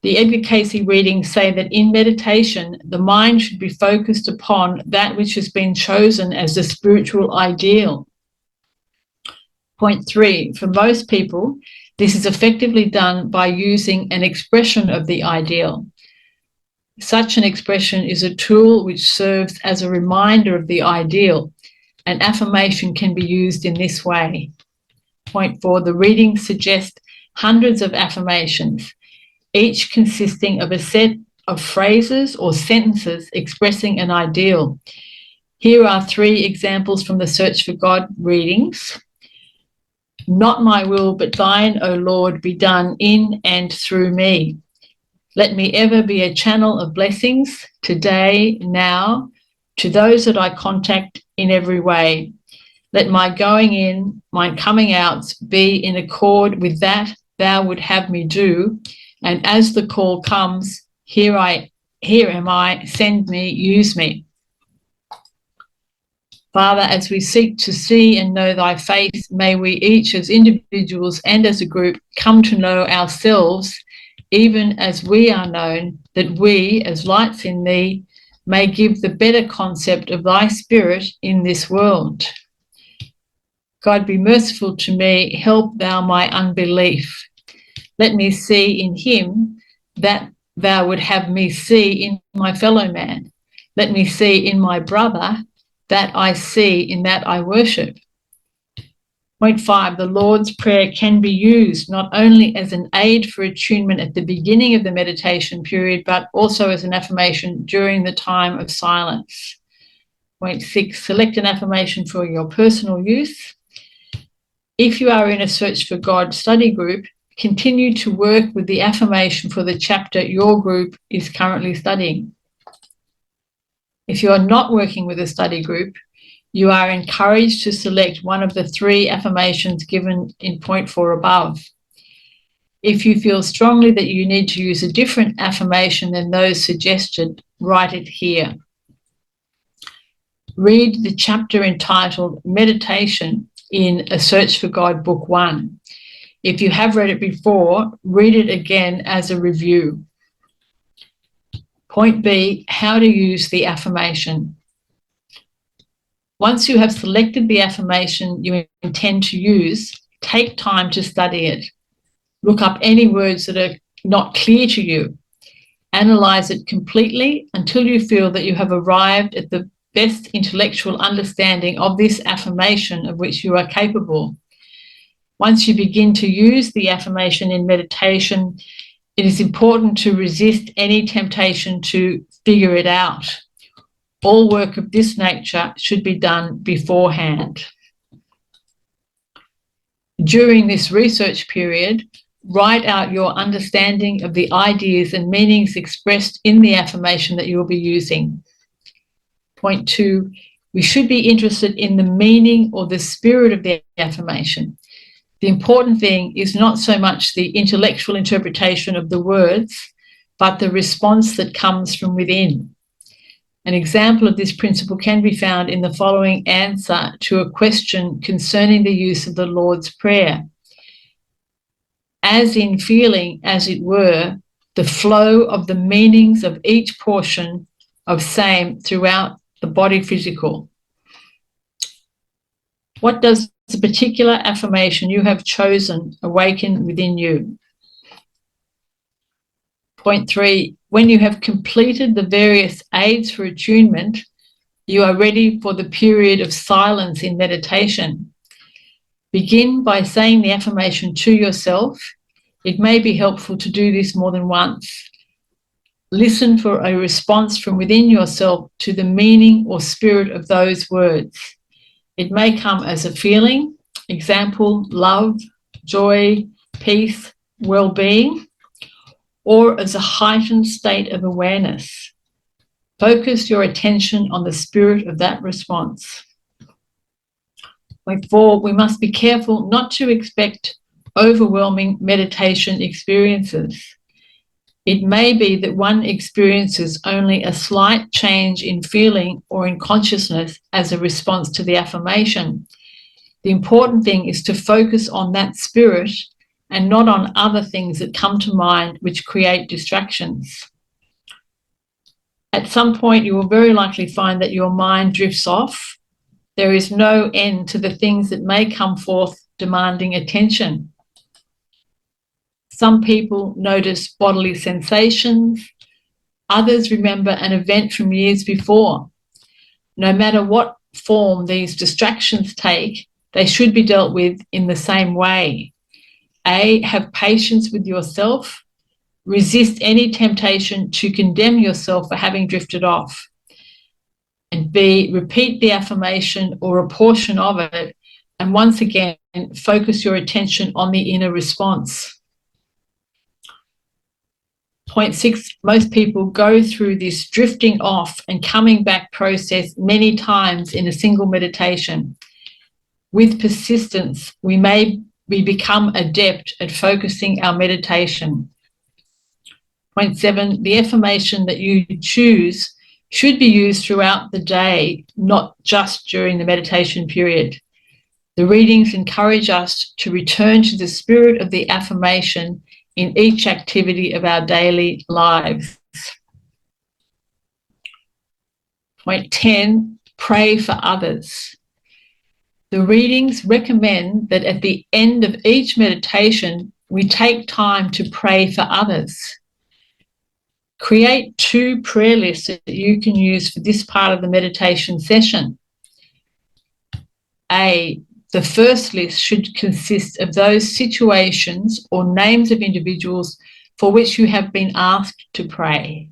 the Edgar Cayce readings say that in meditation, the mind should be focused upon that which has been chosen as the spiritual ideal. Point 3, for most people, this is effectively done by using an expression of the ideal. Such an expression is a tool which serves as a reminder of the ideal. An affirmation can be used in this way. Point 4, the readings suggest hundreds of affirmations, each consisting of a set of phrases or sentences expressing an ideal. Here are 3 examples from the Search for God readings. Not my will, but thine, O Lord, be done in and through me. Let me ever be a channel of blessings today, now, to those that I contact in every way. Let my going in, my coming out be in accord with that thou would have me do. And as the call comes, here am I, send me, use me. Father, as we seek to see and know thy face, may we each as individuals and as a group come to know ourselves, even as we are known, that we, as lights in thee, may give the better concept of thy spirit in this world. God, be merciful to me, help thou my unbelief. Let me see in him that thou would have me see in my fellow man. Let me see in my brother that I see in that I worship. Point 5, the Lord's Prayer can be used not only as an aid for attunement at the beginning of the meditation period, but also as an affirmation during the time of silence. Point 6, select an affirmation for your personal use. If you are in a Search for God study group, continue to work with the affirmation for the chapter your group is currently studying. If you are not working with a study group, you are encouraged to select one of the 3 affirmations given in point 4 above. If you feel strongly that you need to use a different affirmation than those suggested, write it here. Read the chapter entitled Meditation in A Search for God, Book 1. If you have read it before, read it again as a review. Point B, how to use the affirmation. Once you have selected the affirmation you intend to use, take time to study it. Look up any words that are not clear to you. Analyze it completely until you feel that you have arrived at the best intellectual understanding of this affirmation of which you are capable. Once you begin to use the affirmation in meditation, it is important to resist any temptation to figure it out. All work of this nature should be done beforehand. During this research period, write out your understanding of the ideas and meanings expressed in the affirmation that you will be using. Point 2, we should be interested in the meaning or the spirit of the affirmation. The important thing is not so much the intellectual interpretation of the words, but the response that comes from within. An example of this principle can be found in the following answer to a question concerning the use of the Lord's Prayer. As in feeling, as it were, the flow of the meanings of each portion of same throughout the body physical. What does the particular affirmation you have chosen awaken within you? Point 3, when you have completed the various aids for attunement, you are ready for the period of silence in meditation. Begin by saying the affirmation to yourself. It may be helpful to do this more than once. Listen for a response from within yourself to the meaning or spirit of those words. It may come as a feeling, example, love, joy, peace, well-being, or as a heightened state of awareness. Focus your attention on the spirit of that response. Point 4, we must be careful not to expect overwhelming meditation experiences. It may be that one experiences only a slight change in feeling or in consciousness as a response to the affirmation. The important thing is to focus on that spirit and not on other things that come to mind which create distractions. At some point, you will very likely find that your mind drifts off. There is no end to the things that may come forth demanding attention. Some people notice bodily sensations. Others remember an event from years before. No matter what form these distractions take, they should be dealt with in the same way. A, have patience with yourself. Resist any temptation to condemn yourself for having drifted off. And B, repeat the affirmation or a portion of it, and once again, focus your attention on the inner response. Point 6, most people go through this drifting off and coming back process many times in a single meditation. With persistence, we become adept at focusing our meditation. Point 7, the affirmation that you choose should be used throughout the day, not just during the meditation period. The readings encourage us to return to the spirit of the affirmation in each activity of our daily lives. Point 10, pray for others. The readings recommend that at the end of each meditation, we take time to pray for others. Create 2 prayer lists that you can use for this part of the meditation session. The first list should consist of those situations or names of individuals for which you have been asked to pray.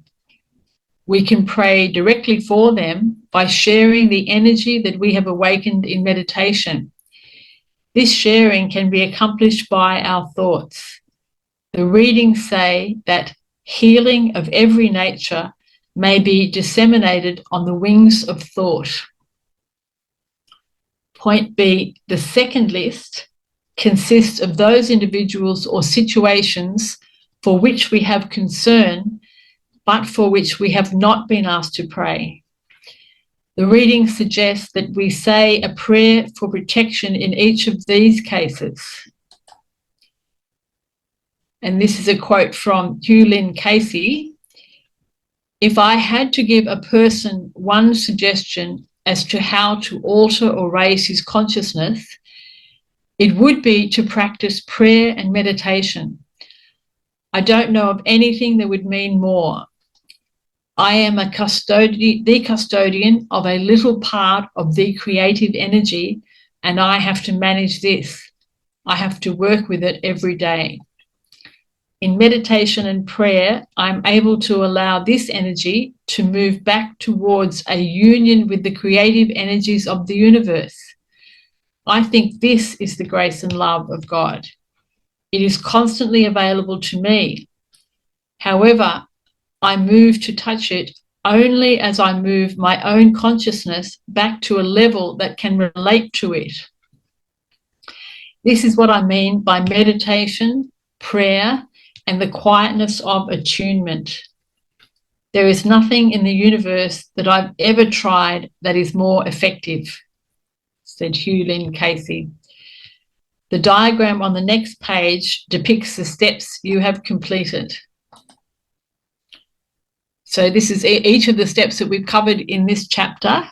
We can pray directly for them by sharing the energy that we have awakened in meditation. This sharing can be accomplished by our thoughts. The readings say that healing of every nature may be disseminated on the wings of thought. Point B, the second list consists of those individuals or situations for which we have concern, but for which we have not been asked to pray. The reading suggests that we say a prayer for protection in each of these cases. And this is a quote from Edgar Cayce. If I had to give a person one suggestion as to how to alter or raise his consciousness, it would be to practice prayer and meditation. I don't know of anything that would mean more. I am the custodian of a little part of the creative energy, and I have to manage this. I have to work with it every day. In meditation and prayer, I'm able to allow this energy to move back towards a union with the creative energies of the universe. I think this is the grace and love of God. It is constantly available to me. However, I move to touch it only as I move my own consciousness back to a level that can relate to it. This is what I mean by meditation, prayer, and the quietness of attunement. There is nothing in the universe that I've ever tried that is more effective, said Edgar Cayce. The diagram on the next page depicts the steps you have completed. So this is each of the steps that we've covered in this chapter.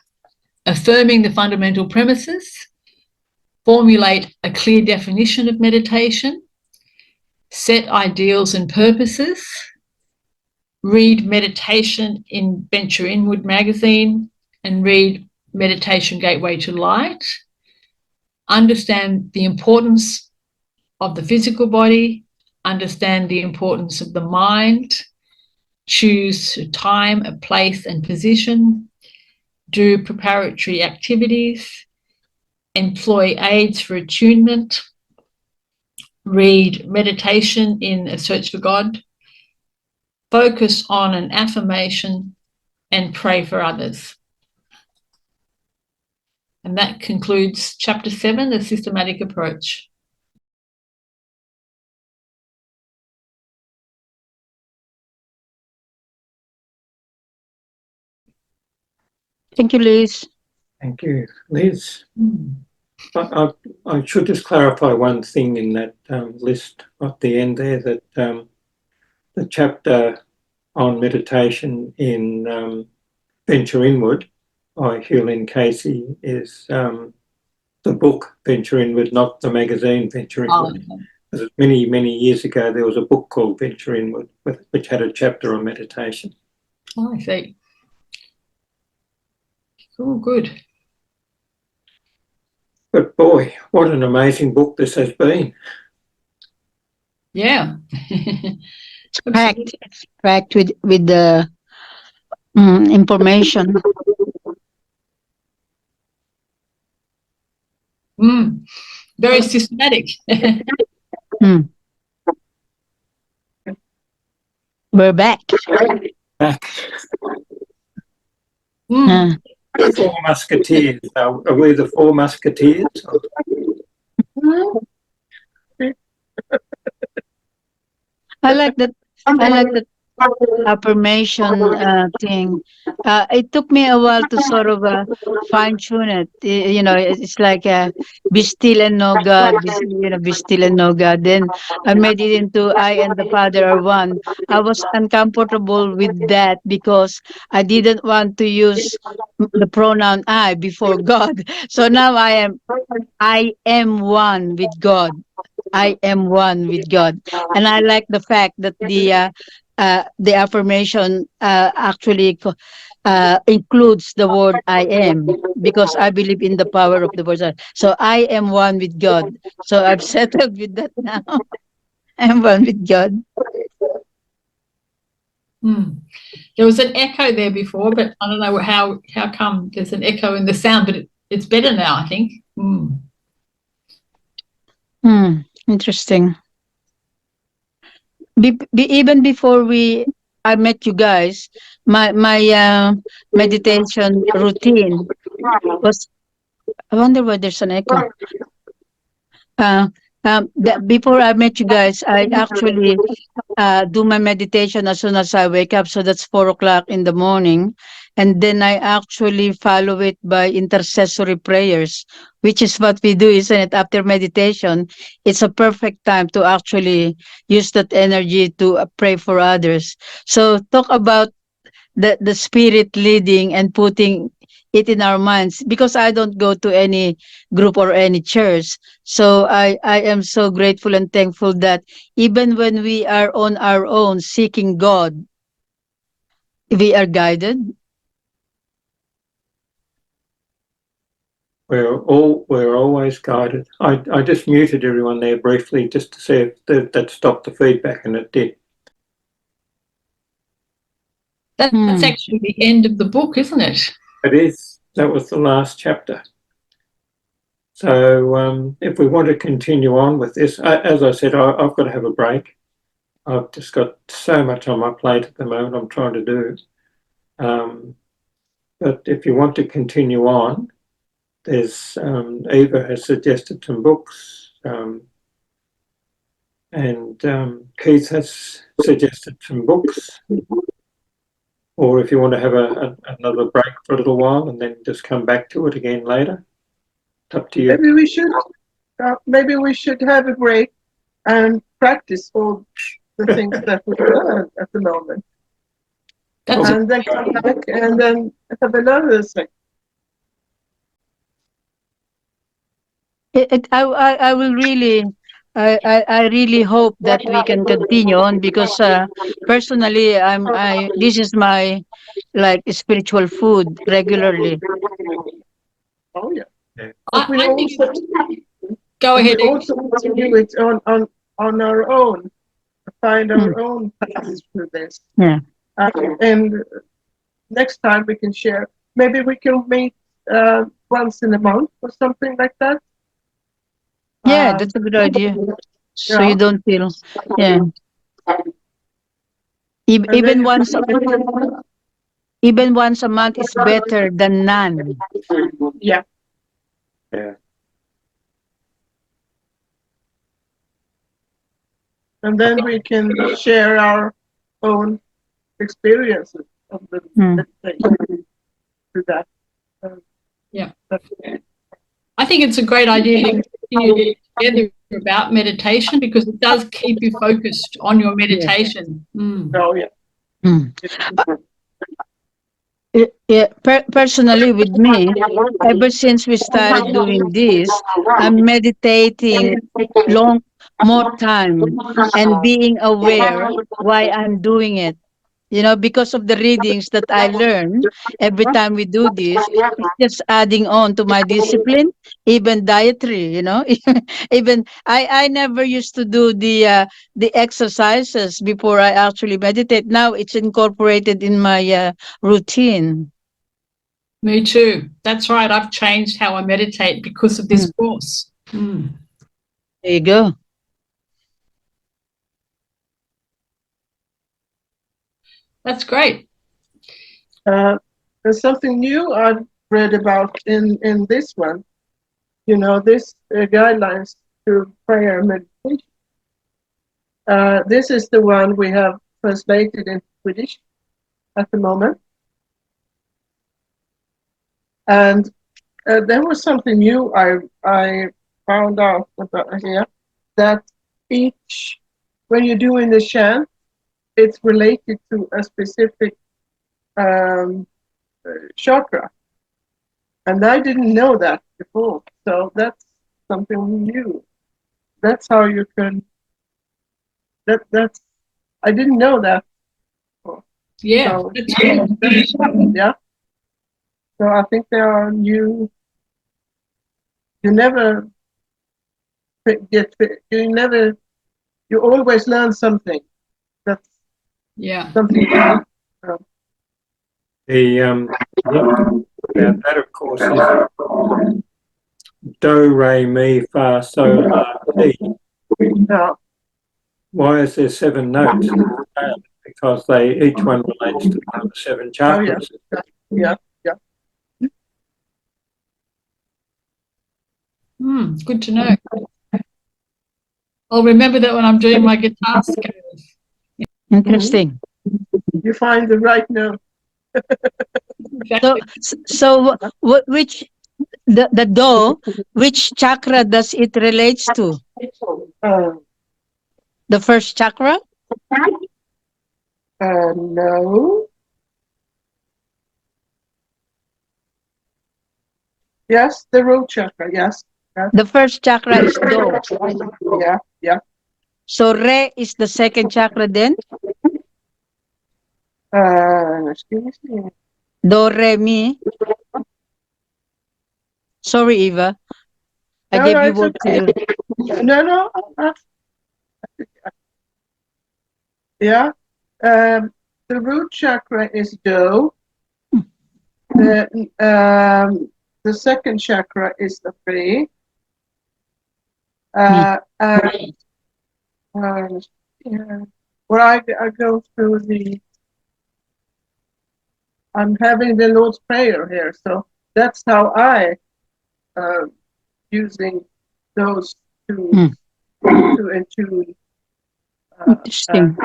Affirming the fundamental premises, formulate a clear definition of meditation, set ideals and purposes, read Meditation in Venture Inward magazine, and read Meditation Gateway to Light. Understand the importance of the physical body, understand the importance of the mind, choose a time, a place and position, do preparatory activities, employ aids for attunement, read Meditation in A Search for God, focus on an affirmation, and pray for others. And that concludes Chapter 7, The Systematic Approach. Thank you, Liz. Thank you, Liz. I should just clarify one thing in that list at the end there, that the chapter on meditation in Venture Inward by Edgar Cayce is the book Venture Inward, not the magazine Venture Inward. Because many, many years ago, there was a book called Venture Inward, which had a chapter on meditation. Oh, I see. Oh, good. But boy, what an amazing book this has been. Yeah. It's packed with the information. Very systematic. We're back. The Four Musketeers. Are we the Four Musketeers? I like that affirmation thing. It took me a while to sort of fine tune it. You know, it's like be still and know God. Be still and know God. Then I made it into I and the Father are one. I was uncomfortable with that because I didn't want to use the pronoun I before God. So now I am one with God. I am one with God, and I like the fact that the affirmation includes the word I am, because I believe in the power of the word. So I am one with God. So I've settled with that now. I'm one with God. There was an echo there before, but I don't know how come there's an echo in the sound, but it's better now, I think. Interesting. Even before I met you guys, my meditation routine was. I wonder why there's an echo. Before I met you guys, I actually do my meditation as soon as I wake up. So that's 4 o'clock in the morning. And then I actually follow it by intercessory prayers, which is what we do, isn't it? After meditation, it's a perfect time to actually use that energy to pray for others. So talk about the spirit leading and putting it in our minds, because I don't go to any group or any church. So I am so grateful and thankful that even when we are on our own seeking God, we are guided. We're always guided. I just muted everyone there briefly just to see if that stopped the feedback, and it did. That's actually the end of the book, isn't it? It is. That was the last chapter. So if we want to continue on with this, as I said, I've got to have a break. I've just got so much on my plate at the moment I'm trying to do. But if you want to continue on, there's Eva has suggested some books, and Keith has suggested some books. Or if you want to have another break for a little while and then just come back to it again later, it's up to you. Maybe we should have a break and practice all the things that we learn at the moment. And then come back and then have another thing. I will really. I really hope that we can continue on, because personally this is my like spiritual food regularly. Oh yeah. I think go And ahead. we also do it on our own, find our own path through this. Yeah. And next time we can share. Maybe we can meet once in a month or something like that. Yeah, that's a good idea. So you don't feel, yeah. Even once a month is better than none. Yeah. Yeah. And then we can share our own experiences of the meditation through that. Yeah. I think it's a great idea to continue together about meditation, because it does keep you focused on your meditation. Oh, yeah. Personally, with me, ever since we started doing this, I'm meditating more time and being aware why I'm doing it. You know, because of the readings that I learn every time we do this, it's just adding on to my discipline, even dietary, you know. Even I never used to do the exercises before I actually meditate. Now it's incorporated in my routine. Me too. That's right. I've changed how I meditate because of this course. There you go. That's great. There's something new I've read about in this one. You know, this guidelines to prayer meditation. This is the one we have translated in Swedish at the moment. And there was something new I found out about here, that when you're doing the chant, it's related to a specific chakra. And I didn't know that before. So that's something new. That's how you can, that's, I didn't know that before. Yeah, So, that's good. yeah. So I think there are new, you never you always learn something. That's something new. That of course is do, re, mi, fa, sol, la, ti. Yeah. Why is there 7 notes? Because each one relates to one of the 7 chakras. Oh, yeah. Good to know. I'll remember that when I'm doing my guitar scales. Interesting. You find the right note. Exactly. So which the do, which chakra does it relates to? The first chakra? No. Yes, the root chakra. Yes. The first chakra is do. Yeah. So re is the second chakra then? Excuse me. Do, re, mi. Sorry, Eva. I gave you work to do. No. Yeah. The root chakra is do. The second chakra is the re. Well, I go through I'm having the Lord's Prayer here, so that's how I using those two to attune. Interesting.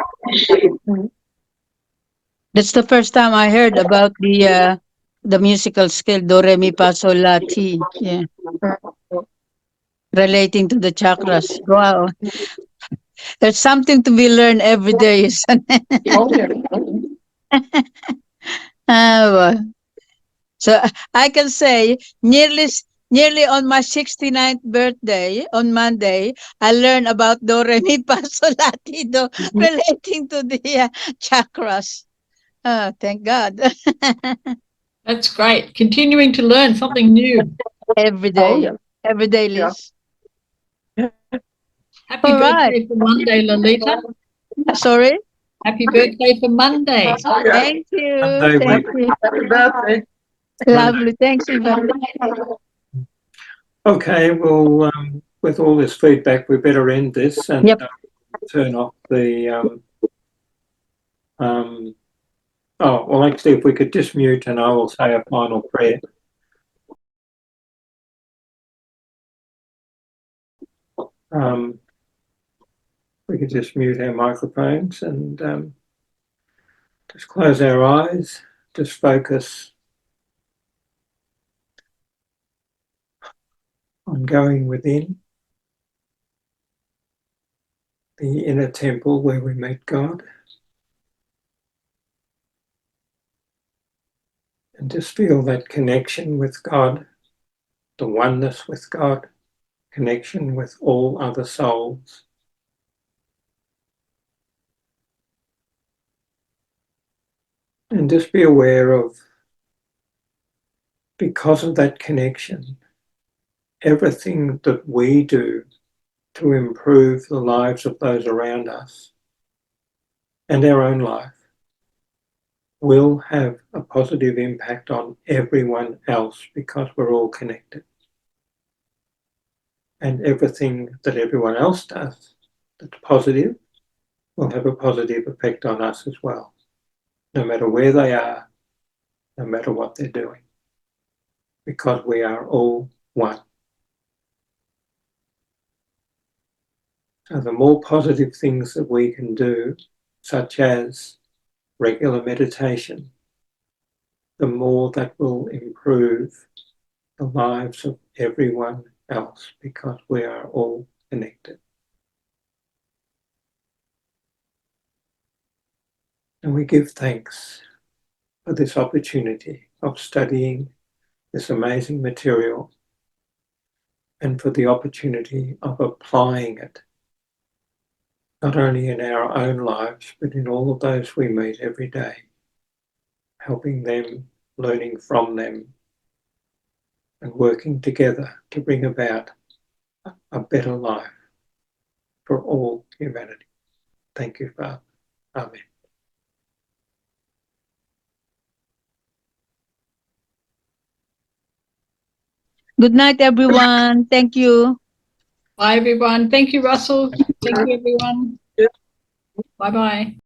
That's the first time I heard about the musical scale do, re, mi, fa, sol, la, ti. Yeah. Relating to the chakras. Wow. There's something to be learned every day, isn't it? Well. So I can say nearly on my 69th birthday on Monday, I learned about do, re, mi, fa, sol, la, ti, do relating to the chakras. Thank God. That's great. Continuing to learn something new. Every day. Every day, Liz. Happy birthday for Monday, Lolita. Sorry? Happy birthday for Monday. Thank you. Thank you. Happy birthday. Lovely. Thanks, Eva. Okay, well, with all this feedback, we better end this and turn off the. Well, actually, if we could just mute and I will say a final prayer. We could just mute our microphones and just close our eyes, just focus on going within the inner temple where we meet God. And just feel that connection with God, the oneness with God, connection with all other souls. And just be aware of, because of that connection, everything that we do to improve the lives of those around us and our own life will have a positive impact on everyone else because we're all connected. And everything that everyone else does that's positive will have a positive effect on us as well, no matter where they are, no matter what they're doing, because we are all one. So the more positive things that we can do such as regular meditation, the more that will improve the lives of everyone else, because we are all connected. And we give thanks for this opportunity of studying this amazing material and for the opportunity of applying it, not only in our own lives, but in all of those we meet every day, helping them, learning from them, and working together to bring about a better life for all humanity. Thank you, Father. Amen. Good night, everyone. Thank you. Bye, everyone. Thank you, Russell. Thank you, everyone. Yeah. Bye-bye.